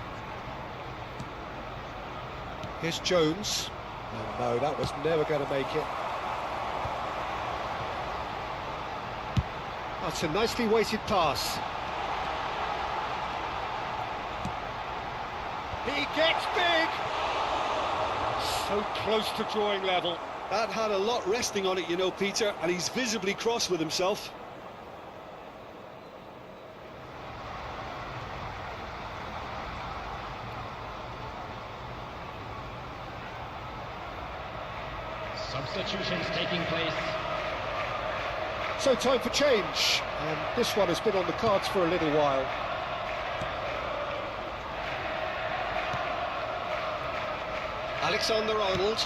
Here's Jones. Oh, no, that was never going to make it. That's a nicely weighted pass. He gets big! So close to drawing level. That had a lot resting on it, you know, Peter, and he's visibly cross with himself. Substitutions taking place. So time for change, and this one has been on the cards for a little while. Alexander-Arnold.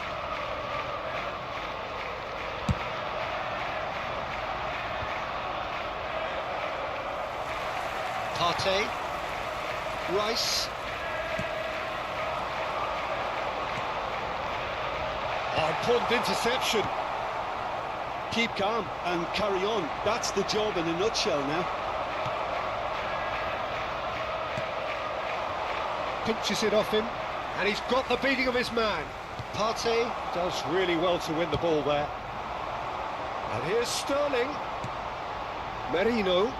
Partey. Rice. Oh, important interception. Keep calm and carry on. That's the job in a nutshell now. Pinches it off him, and he's got the beating of his man. Partey does really well to win the ball there. And here's Sterling. Merino.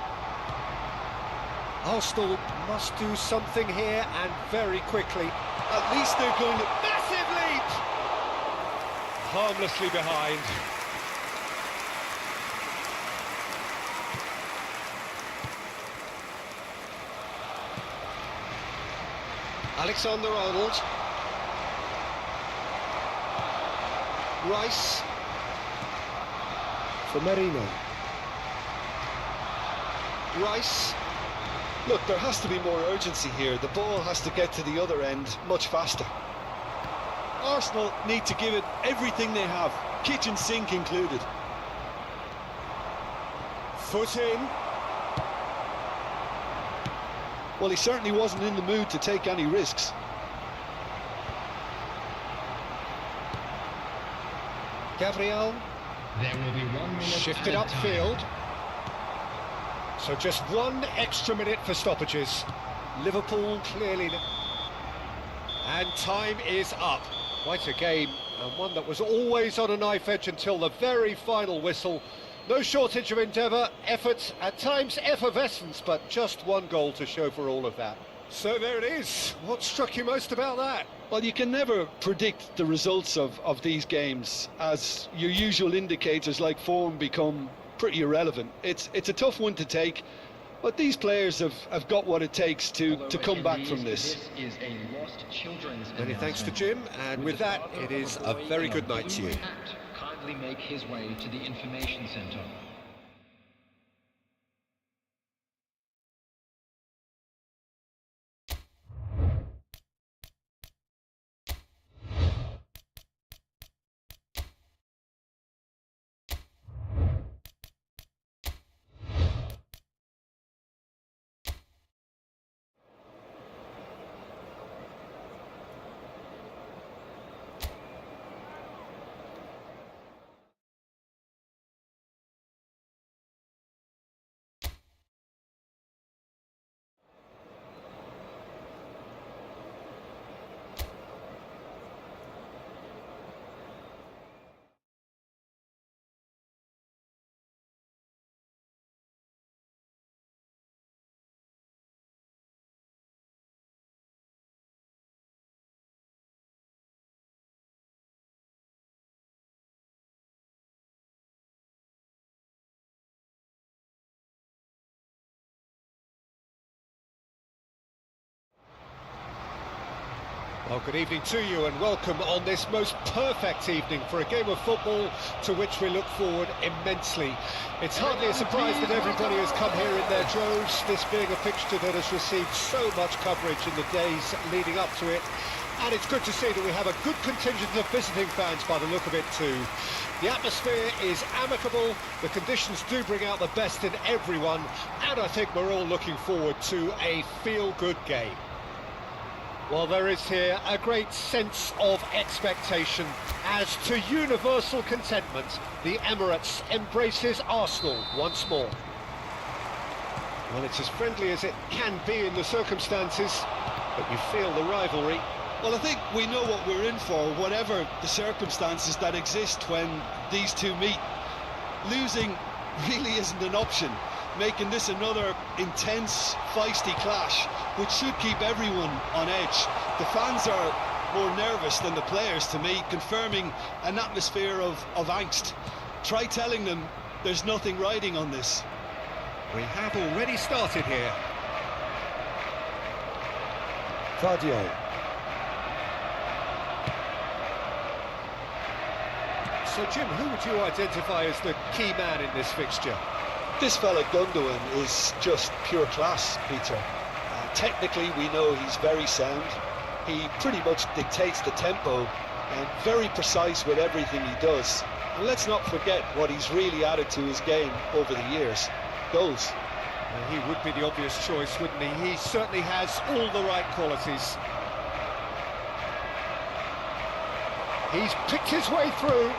Arsenal must do something here, and very quickly. At least they're going to... Massive leap! Harmlessly behind. Alexander-Arnold. Rice. For Merino. Rice. Look, there has to be more urgency here. The ball has to get to the other end much faster. Arsenal need to give it everything they have, kitchen sink included. Foot in. Well, he certainly wasn't in the mood to take any risks. Gabriel. There will be 1 minute Shifted added time. upfield. So just 1 extra minute for stoppages. Liverpool clearly... And time is up. Quite a game, and one that was always on a knife edge until the very final whistle. No shortage of endeavour, effort, at times effervescence, but just 1 goal to show for all of that. So there it is. What struck you most about that? Well, you can never predict the results of these games, as your usual indicators like form become pretty irrelevant. It's a tough one to take, but these players have got what it takes to come back from this. This is a lost children's Many thanks to Jim, and with that, it is a very good night to you. Kindly make his way to the information centre. Well, good evening to you and welcome on this most perfect evening for a game of football to which we look forward immensely. It's hardly a surprise that everybody has come here in their droves, this being a fixture that has received so much coverage in the days leading up to it. And it's good to see that we have a good contingent of visiting fans by the look of it too. The atmosphere is amicable, the conditions do bring out the best in everyone, and I think we're all looking forward to a feel-good game. Well, there is here a great sense of expectation as to universal contentment. The Emirates embraces Arsenal once more. Well, it's as friendly as it can be in the circumstances, but you feel the rivalry. Well, I think we know what we're in for, whatever the circumstances that exist when these two meet. Losing really isn't an option, making this another intense, feisty clash, which should keep everyone on edge. The fans are more nervous than the players, to me, confirming an atmosphere of angst. Try telling them there's nothing riding on this. We have already started here. Vardio. So, Jim, who would you identify as the key man in this fixture? This fella Gundogan is just pure class, Peter. Technically, we know he's very sound. He pretty much dictates the tempo and very precise with everything he does. And let's not forget what he's really added to his game over the years. Goals. He would be the obvious choice, wouldn't he? He certainly has all the right qualities. He's picked his way through.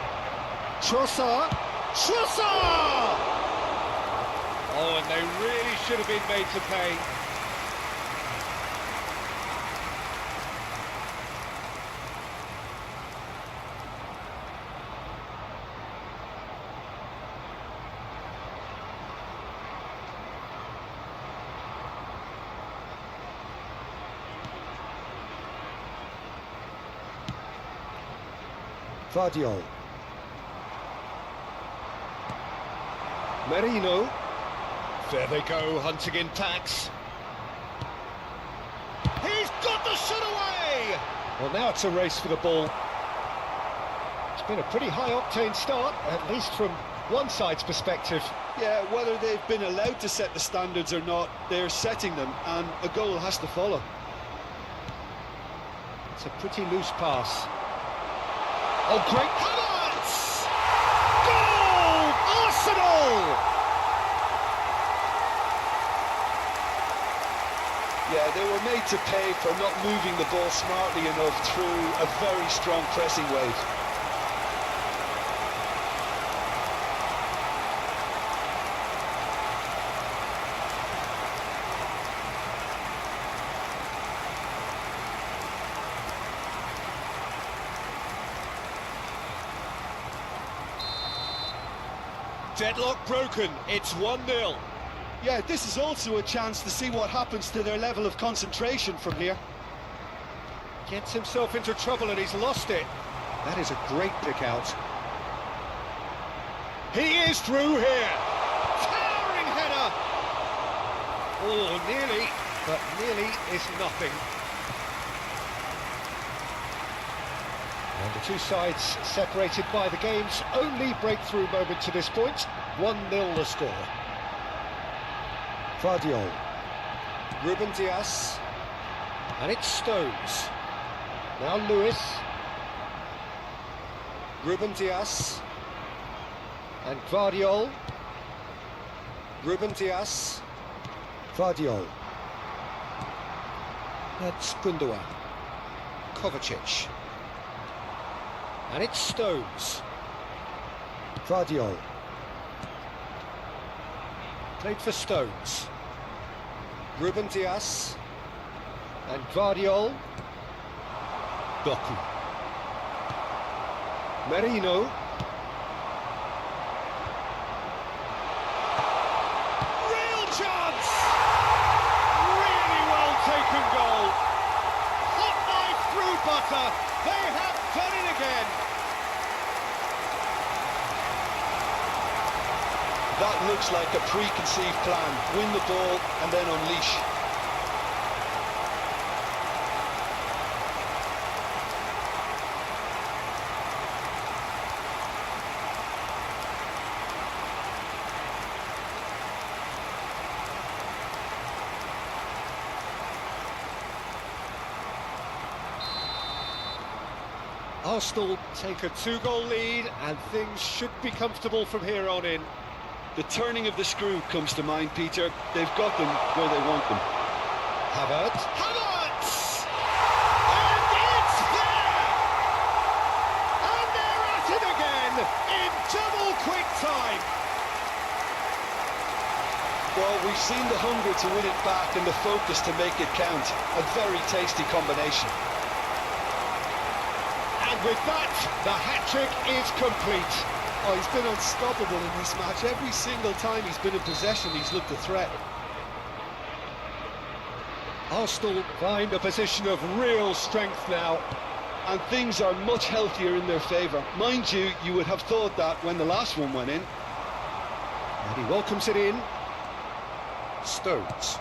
Trossard! Oh, and they really should have been made to pay. Vardio. Merino. There they go, hunting in packs. He's got the shot away! Well, now it's a race for the ball. It's been a pretty high-octane start, at least from one side's perspective. Yeah, whether they've been allowed to set the standards or not, they're setting them, and a goal has to follow. It's a pretty loose pass. Oh, great Havertz! Goal! Arsenal! Yeah, they were made to pay for not moving the ball smartly enough through a very strong pressing wave. Deadlock broken, it's 1-0. Yeah, this is also a chance to see what happens to their level of concentration from here. Gets himself into trouble and he's lost it. That is a great pick out. He is through here. Towering header. Oh, nearly, but nearly is nothing. And the two sides separated by the game's only breakthrough moment to this point. 1-0 the score. Vardio. Ruben Dias. And it's Stones. Now Lewis. Ruben Dias. And Guardiol. Ruben Dias. Vardio. That's Gundogan. Kovacic. And it's Stones. Vardio. Played for Stones. Ruben Dias. And Guardiol. Doku. Merino. Real chance! Really well taken goal. Hot knife through butter. They have done it again. That looks like a preconceived plan. Win the ball and then unleash. Arsenal take a 2-goal lead and things should be comfortable from here on in. The turning of the screw comes to mind, Peter. They've got them where they want them. Havertz! And it's there! And they're at it again in double quick time. Well, we've seen the hunger to win it back and the focus to make it count. A very tasty combination. And with that, the hat-trick is complete. Oh, he's been unstoppable in this match. Every single time he's been in possession, he's looked a threat. Arsenal find a position of real strength now. And things are much healthier in their favour. Mind you, you would have thought that when the last one went in. And he welcomes it in. Stones.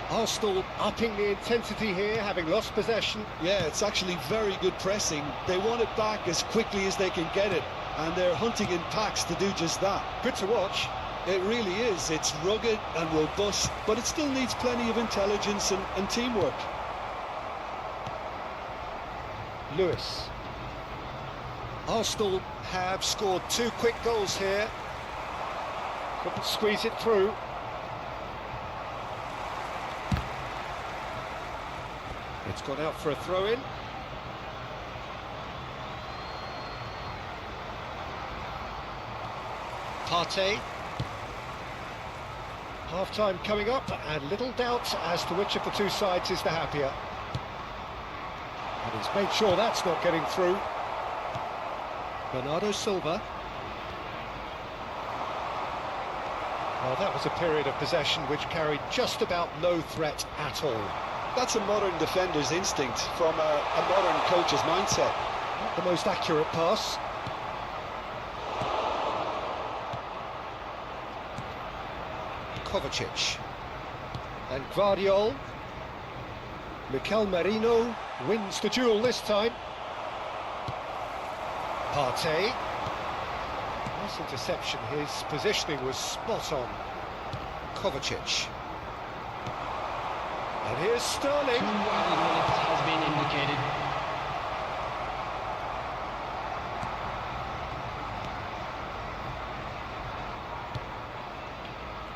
Arsenal upping the intensity here, having lost possession. Yeah, it's actually very good pressing. They want it back as quickly as they can get it, and they're hunting in packs to do just that. Good to watch. It really is. It's rugged and robust, but it still needs plenty of intelligence and teamwork. Lewis. Arsenal have scored 2 quick goals here. Couldn't squeeze it through. It's gone out for a throw-in. Partey. Half-time coming up, and little doubt as to which of the two sides is the happier. And he's made sure that's not getting through. Bernardo Silva. Well, that was a period of possession which carried just about no threat at all. That's a modern defender's instinct from a modern coach's mindset. Not the most accurate pass. Kovacic. And Guardiol. Mikel Merino wins the duel this time. Partey. Nice interception, his positioning was spot on. Kovacic. And here's Sterling. 2 added minutes has been indicated.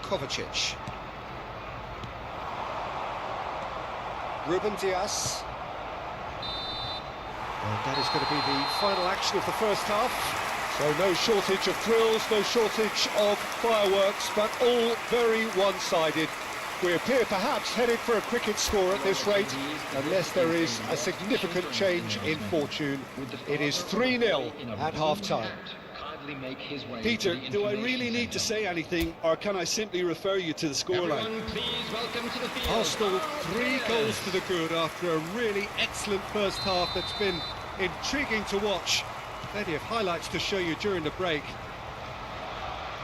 Kovacic. Ruben Dias. And that is going to be the final action of the first half. So no shortage of thrills, no shortage of fireworks, but all very one-sided. We appear perhaps headed for a cricket score at this rate, unless there is a significant change in fortune. It is 3-0 at half-time. Peter, do I really need to say anything, or can I simply refer you to the scoreline? Everyone, please welcome to the field. Arsenal 3 goals to the good after a really excellent first half that's been intriguing to watch. Plenty of highlights to show you during the break.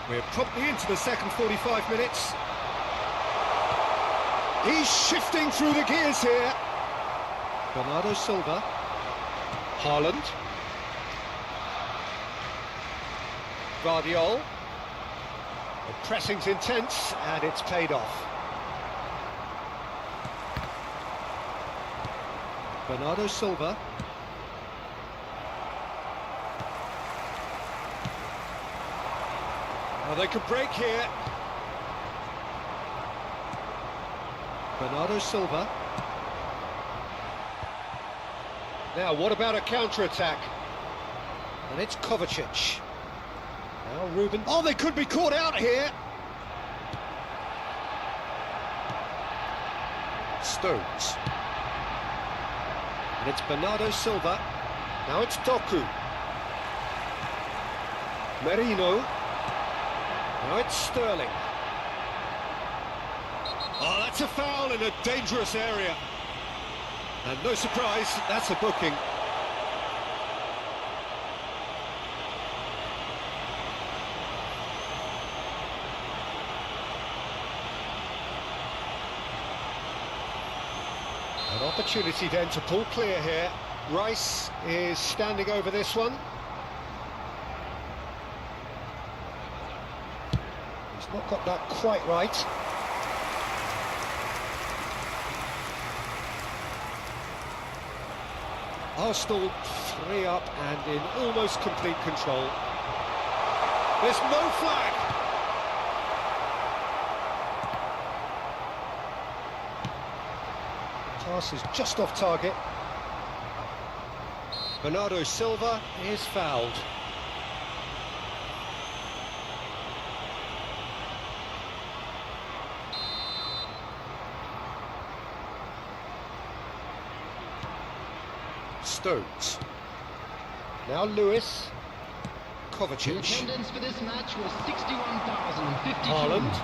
We're promptly into the second 45 minutes. He's shifting through the gears here. Bernardo Silva. Haaland. Guardiol. The pressing's intense and it's paid off. Bernardo Silva. Well, they could break here. Bernardo Silva. Now, what about a counter-attack? And it's Kovacic. Now Ruben. Oh, they could be caught out here. Stones. And it's Bernardo Silva. Now it's Doku. Merino. Now it's Sterling. Oh, that's a foul in a dangerous area. And no surprise, that's a booking. An opportunity then to pull clear here. Rice is standing over this one. He's not got that quite right. Arsenal 3 up and in almost complete control. There's no flag. Pass is just off target. Bernardo Silva is fouled. Stones. Now Lewis. The Kovacic. attendance for this match was 61,052. Haaland.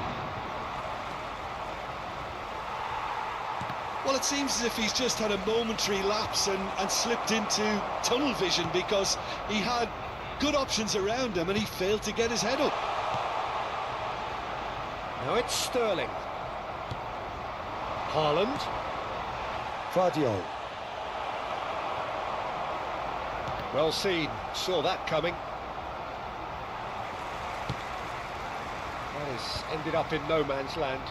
Well, it seems as if he's just had a momentary lapse and slipped into tunnel vision, because he had good options around him and he failed to get his head up. Now it's Sterling. Haaland. Guardiola. Well seen, saw that coming. That has ended up in no man's land.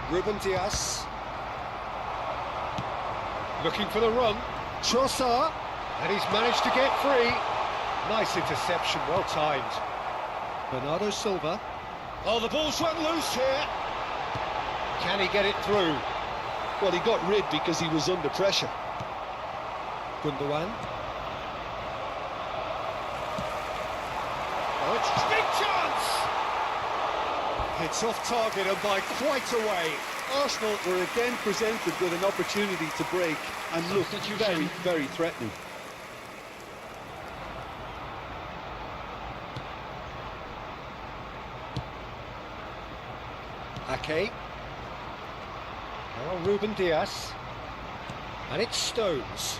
Ruben Dias. Looking for the run. Trossard. And he's managed to get free. Nice interception, well timed. Bernardo Silva. Oh, the ball's run loose here. Can he get it through? Well, he got rid because he was under pressure. Gundogan. Oh, it's a big chance! It's off target and by quite a way. Arsenal were again presented with an opportunity to break and looked very, very threatening. Ake. Now Ruben Dias. And it's Stones.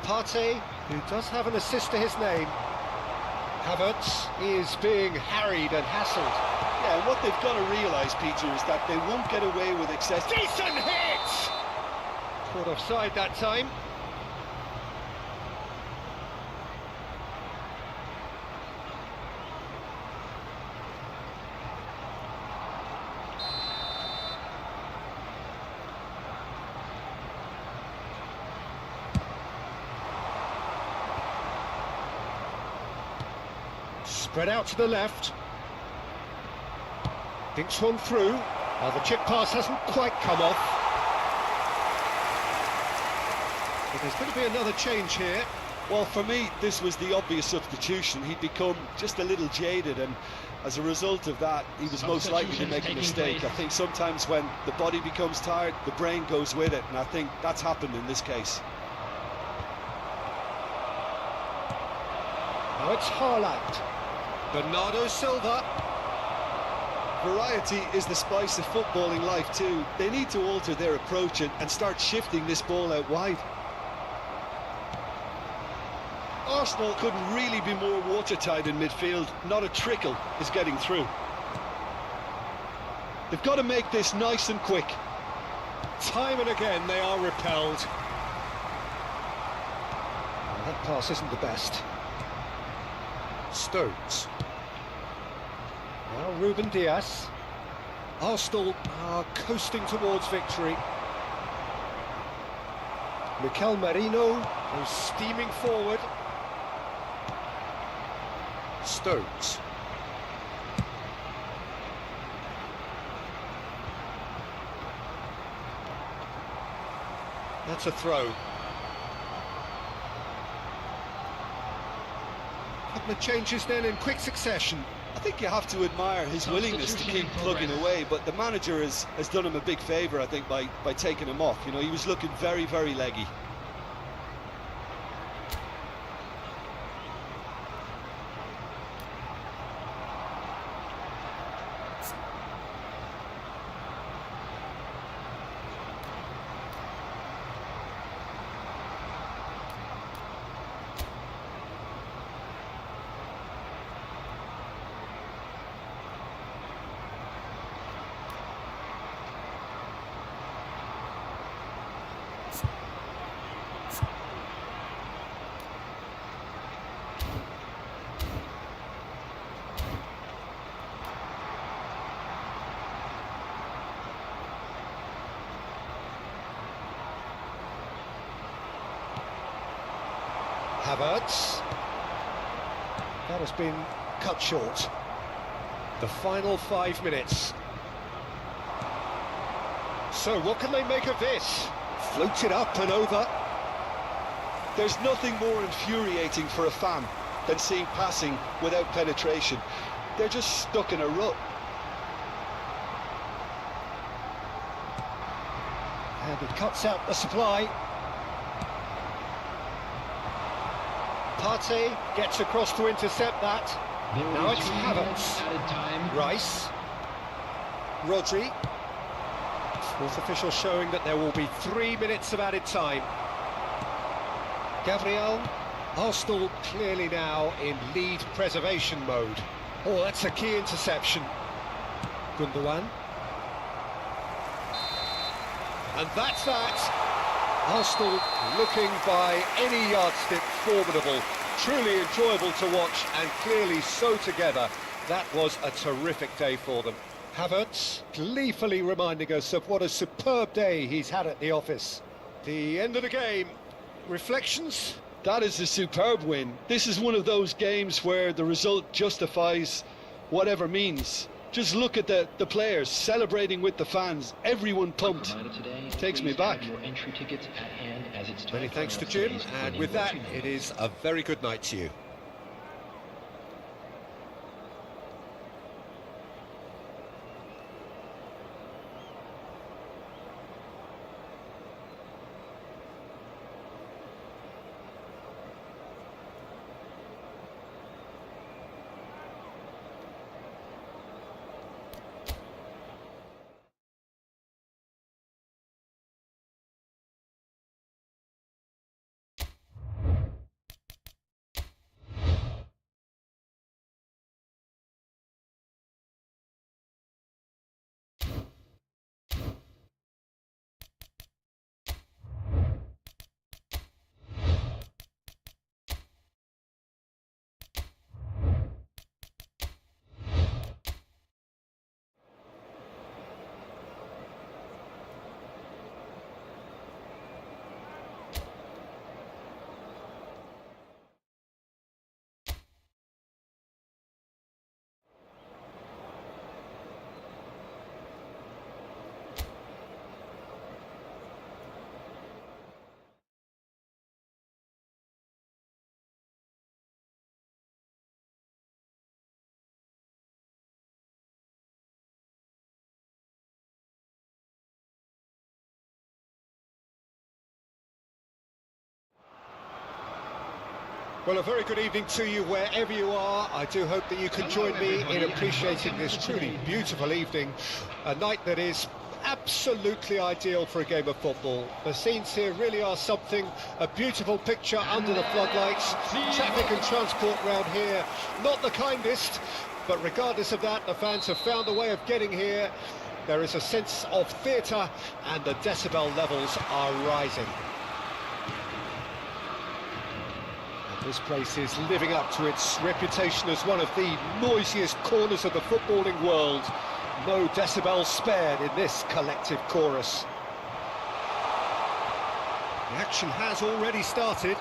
Partey, who does have an assist to his name. Havertz is being harried and hassled. Yeah, and what they've got to realise, Peter, is that they won't get away with excess. Decent hit! Caught offside that time. Spread out to the left. Dinks one through. Now the chip pass hasn't quite come off. But there's going to be another change here. Well, for me, this was the obvious substitution. He'd become just a little jaded, and as a result of that, he was most likely to make a mistake. I think sometimes when the body becomes tired, the brain goes with it, and I think that's happened in this case. Now it's Haaland. Bernardo Silva. Variety is the spice of footballing life too. They need to alter their approach and start shifting this ball out wide. Arsenal couldn't really be more watertight in midfield. Not a trickle is getting through. They've got to make this nice and quick. Time and again they are repelled. Well, that pass isn't the best. Stones. Now Ruben Dias. Arsenal are coasting towards victory. Mikel Merino goes steaming forward. Stones. That's a throw. Couple of changes then in quick succession. I think you have to admire his willingness to keep plugging away, but the manager has done him a big favour, I think, by taking him off. You know, he was looking very, very leggy. Havertz. That has been cut short. The final 5 minutes. So what can they make of this? Floated up and over. There's nothing more infuriating for a fan than seeing passing without penetration. They're just stuck in a rut. And it cuts out the supply. Partey gets across to intercept that. Now it's Havertz. Rice. Rodri. Fourth official showing that there will be 3 minutes of added time. Gabriel. Arsenal clearly now in lead preservation mode. Oh, that's a key interception. Gundogan. And that's that. Arsenal looking by any yardstick formidable. Truly enjoyable to watch and clearly so together. That was a terrific day for them. Havertz gleefully reminding us of what a superb day he's had at the office. The end of the game. Reflections? That is a superb win. This is one of those games where the result justifies whatever means. Just look at the players celebrating with the fans. Everyone pumped. Takes me back. Many thanks to Jim, and with that, it is a very good night to you. Well, a very good evening to you wherever you are. I do hope that you can join me in appreciating this truly beautiful evening. A night that is absolutely ideal for a game of football. The scenes here really are something, a beautiful picture under the floodlights. Traffic and transport round here, not the kindest, but regardless of that, the fans have found a way of getting here. There is a sense of theatre and the decibel levels are rising. This place is living up to its reputation as one of the noisiest corners of the footballing world. No decibels spared in this collective chorus. The action has already started.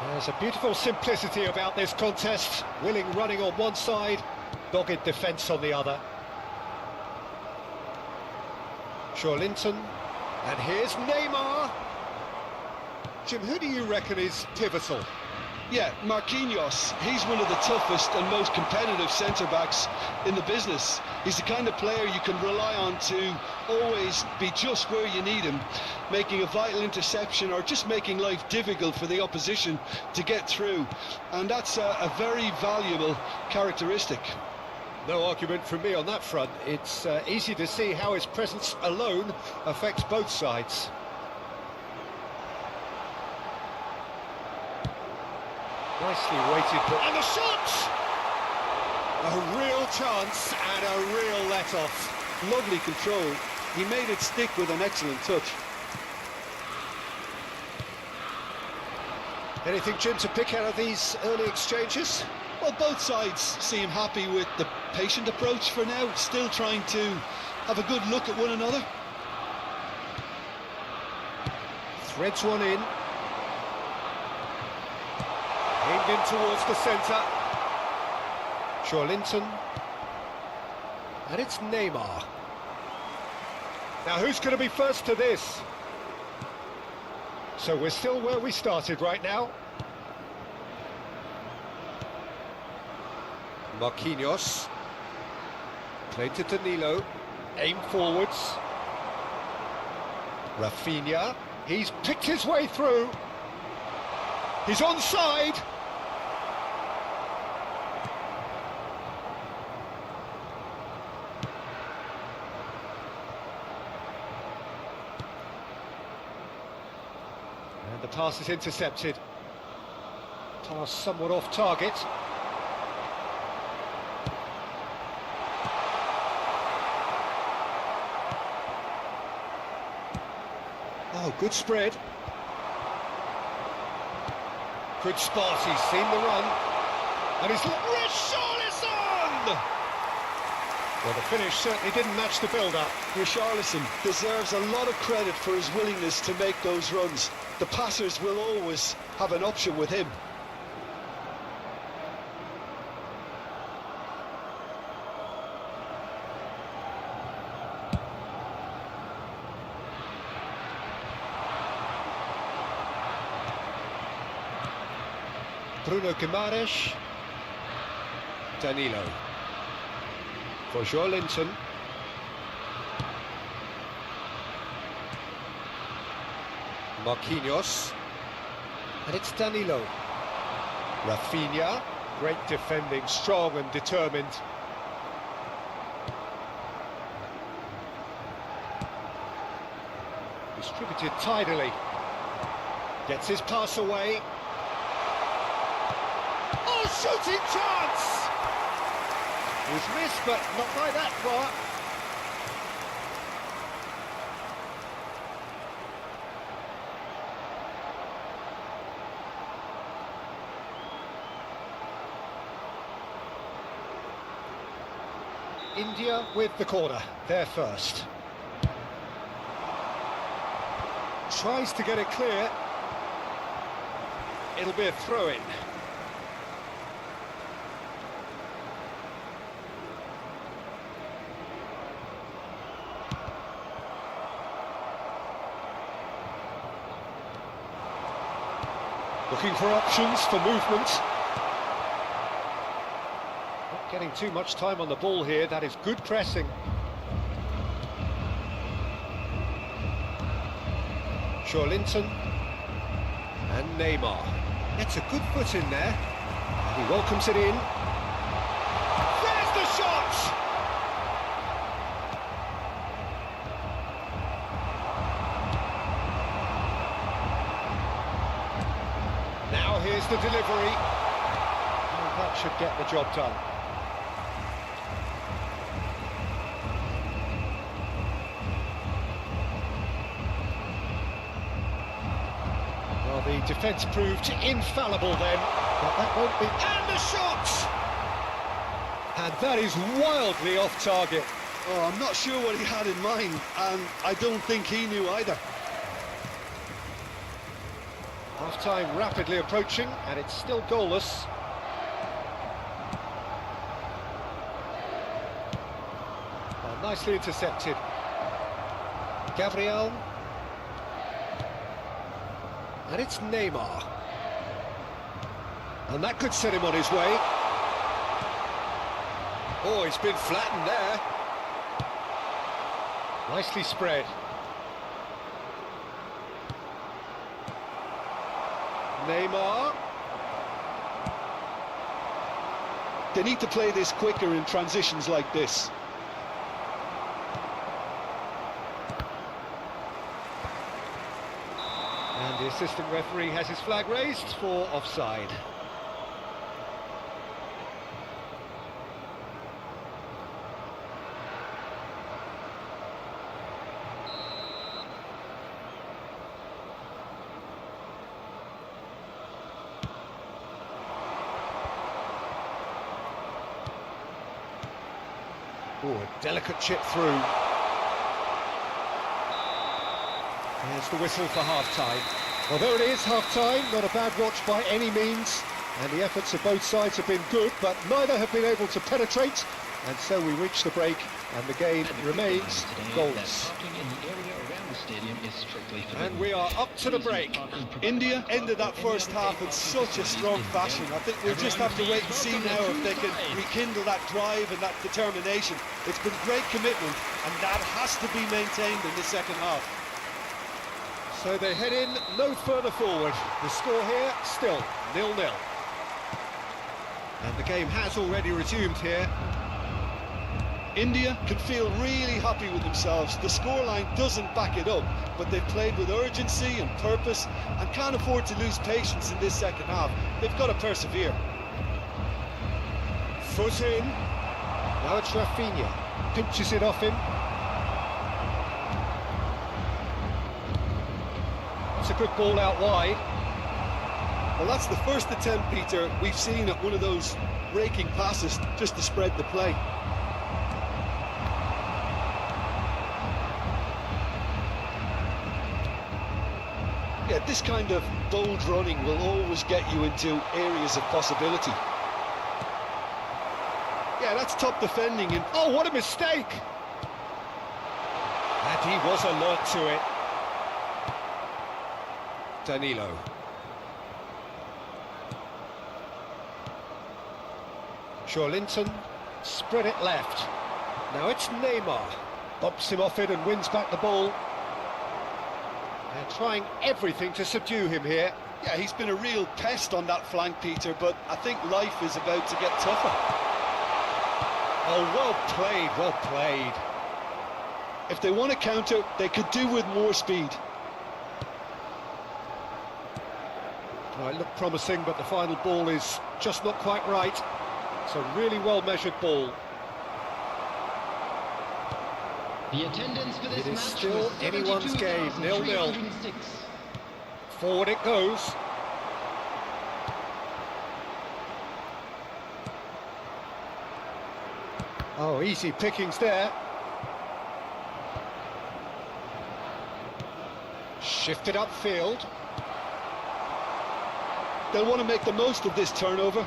There's a beautiful simplicity about this contest. Willing running on one side, dogged defence on the other. Linton, and here's Neymar. Jim, who do you reckon is pivotal? Yeah, Marquinhos. He's one of the toughest and most competitive centre-backs in the business. He's the kind of player you can rely on to always be just where you need him, making a vital interception or just making life difficult for the opposition to get through. And that's a very valuable characteristic. No argument from me on that front. It's easy to see how his presence alone affects both sides. Nicely weighted, and a shot! A real chance and a real let-off. Lovely control. He made it stick with an excellent touch. Anything, Jim, to pick out of these early exchanges? Well, both sides seem happy with the patient approach for now, still trying to have a good look at one another. Threads one in. Aimed in towards the centre. Linton. And it's Neymar. Now who's going to be first to this? So we're still where we started right now. Marquinhos. Played to Danilo. Aim forwards. Rafinha. He's picked his way through. He's onside. And the pass is intercepted. Pass somewhat off target. Oh, good spread. Good spot, he's seen the run. And he's... Richarlison! Well, the finish certainly didn't match the build-up. Richarlison deserves a lot of credit for his willingness to make those runs. The passers will always have an option with him. Bruno Guimaraes. Danilo. For Linton. Marquinhos. And it's Danilo. Rafinha. Great defending, strong and determined. Distributed tidily. Gets his pass away. Oh, shooting chance! Was missed, but not by that far. India with the corner, they're first. Tries to get it clear. It'll be a throw-in. Looking for options for movement. Not getting too much time on the ball here, that is good pressing. Linton and Neymar. Gets a good foot in there. He welcomes it in. There's the shot! Now here's the delivery. Oh, that should get the job done. Well, the defence proved infallible then, but that won't be... And the shot! And that is wildly off target. Oh, I'm not sure what he had in mind, and I don't think he knew either. Half-time rapidly approaching, and it's still goalless. Oh, nicely intercepted. Gabriel. And it's Neymar. And that could set him on his way. Oh, he's been flattened there. Nicely spread. Neymar. They need to play this quicker in transitions like this. And the assistant referee has his flag raised for offside. Oh, a delicate chip through. Here's the whistle for half-time. Well, there it is, half-time. Not a bad watch by any means. And the efforts of both sides have been good, but neither have been able to penetrate. And so we reach the break, and the game remains goalless. And we are up to the break. India ended that first half in such a strong fashion. I think we'll just have to wait and see now if they can rekindle that drive and that determination. It's been great commitment, and that has to be maintained in the second half. So they head in no further forward. The score here still 0-0. And the game has already resumed here. India can feel really happy with themselves. The scoreline doesn't back it up, but they've played with urgency and purpose and can't afford to lose patience in this second half. They've got to persevere. Foot in. Now it's Rafinha. Pinches it off him. It's a good ball out wide. Well, that's the first attempt, Peter, we've seen at one of those raking passes just to spread the play. Yeah, this kind of bold running will always get you into areas of possibility. Yeah, that's top defending. And oh, what a mistake! And he was alert to it. Danilo. Linton spread it left. Now it's Neymar. Bumps him off it and wins back the ball. They're trying everything to subdue him here. Yeah, he's been a real pest on that flank, Peter, but I think life is about to get tougher. Oh, well played, well played. If they want to counter, they could do with more speed. Well, it looked promising, but the final ball is just not quite right. It's a really well-measured ball. The attendance for this It is match still anyone's game, 0-0. Forward it goes. Oh, easy pickings there. Shifted upfield. They'll want to make the most of this turnover.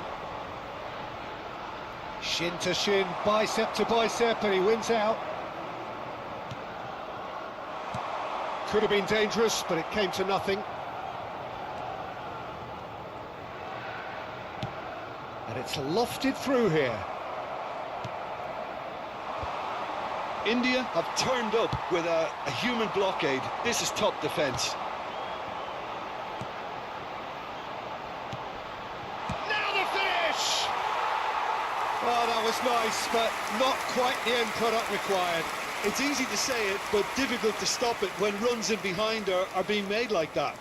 Shin to shin, bicep to bicep, and he wins out. Could have been dangerous, but it came to nothing. And it's lofted through here. India have turned up with a human blockade. This is top defence. Now the finish! Oh, that was nice, but not quite the end product required. It's easy to say it, but difficult to stop it when runs in behind are being made like that.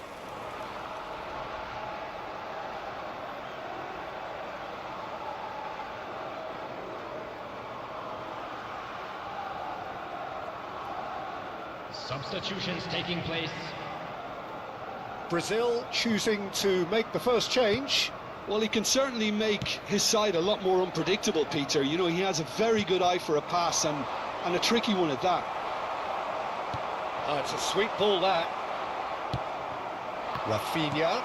Substitutions taking place. Brazil choosing to make the first change. Well, he can certainly make his side a lot more unpredictable, Peter. You know, he has a very good eye for a pass and a tricky one at that. Oh, it's a sweet ball, that. Rafinha.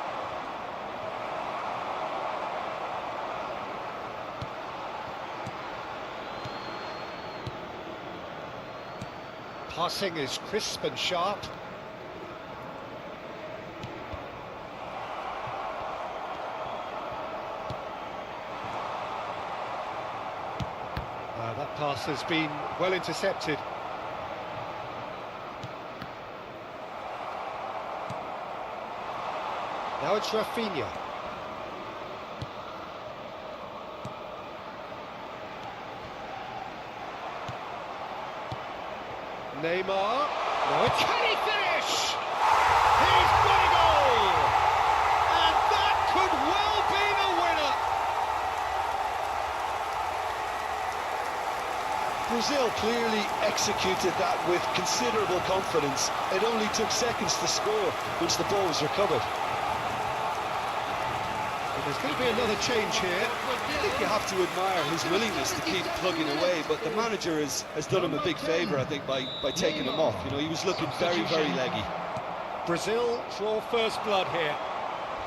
Passing is crisp and sharp. That pass has been well intercepted. Now it's Rafinha. Neymar. Now it's... Can he finish? He's got a goal! And that could well be the winner! Brazil clearly executed that with considerable confidence. It only took seconds to score once the ball was recovered. There's going to be another change here. I think you have to admire his willingness to keep plugging away, but the manager has done him a big favour, I think, by taking him off. You know, he was looking very, very leggy. Brazil draw first blood here.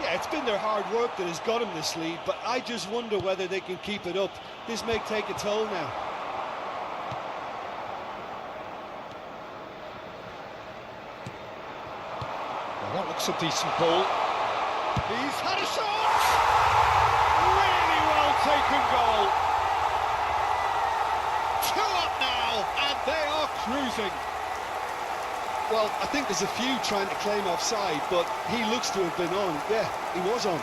Yeah, it's been their hard work that has got them this lead, but I just wonder whether they can keep it up. This may take a toll now. Well, that looks a decent ball. He's had a shot! Really well taken goal. 2 up now, and they are cruising. Well, I think there's a few trying to claim offside, but he looks to have been on. Yeah, he was on.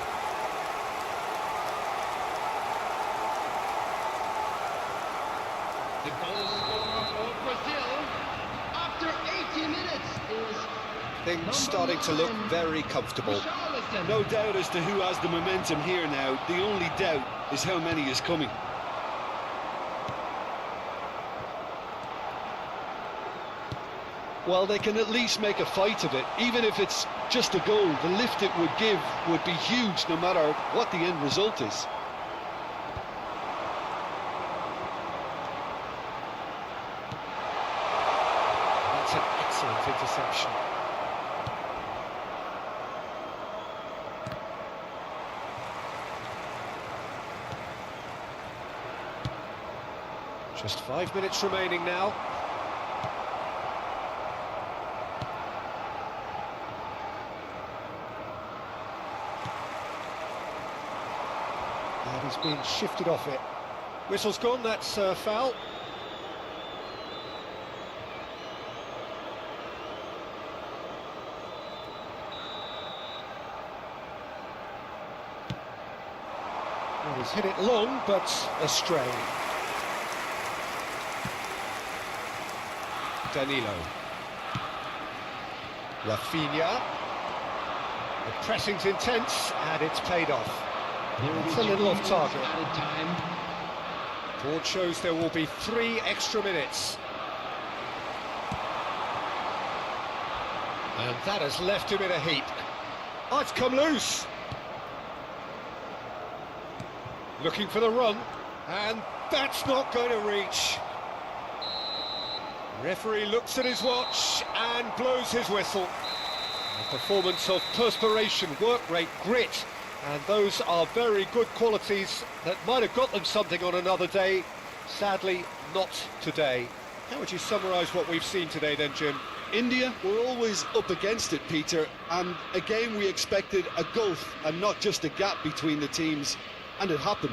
The goal scorer for Brazil after 80 minutes is Things starting to look very comfortable. Richarlison. No doubt as to who has the momentum here now. The only doubt is how many is coming. Well, they can at least make a fight of it, even if it's just a goal. The lift it would give would be huge, no matter what the end result is. That's an excellent interception. Just 5 minutes remaining now. And he's been shifted off it. Whistle's gone, that's foul. Well, he's hit it long, but astray. Danilo. Rafinha. The pressing's intense, and it's paid off. It's a little off target. Board shows there will be 3 extra minutes. And that has left him in a heap. Oh, it's come loose. Looking for the run, and that's not going to reach. Referee looks at his watch and blows his whistle. A performance of perspiration, work rate, grit, and those are very good qualities that might have got them something on another day. Sadly, not today. How would you summarise what we've seen today then, Jim? India were always up against it, Peter, and a game we expected a gulf and not just a gap between the teams, and it happened.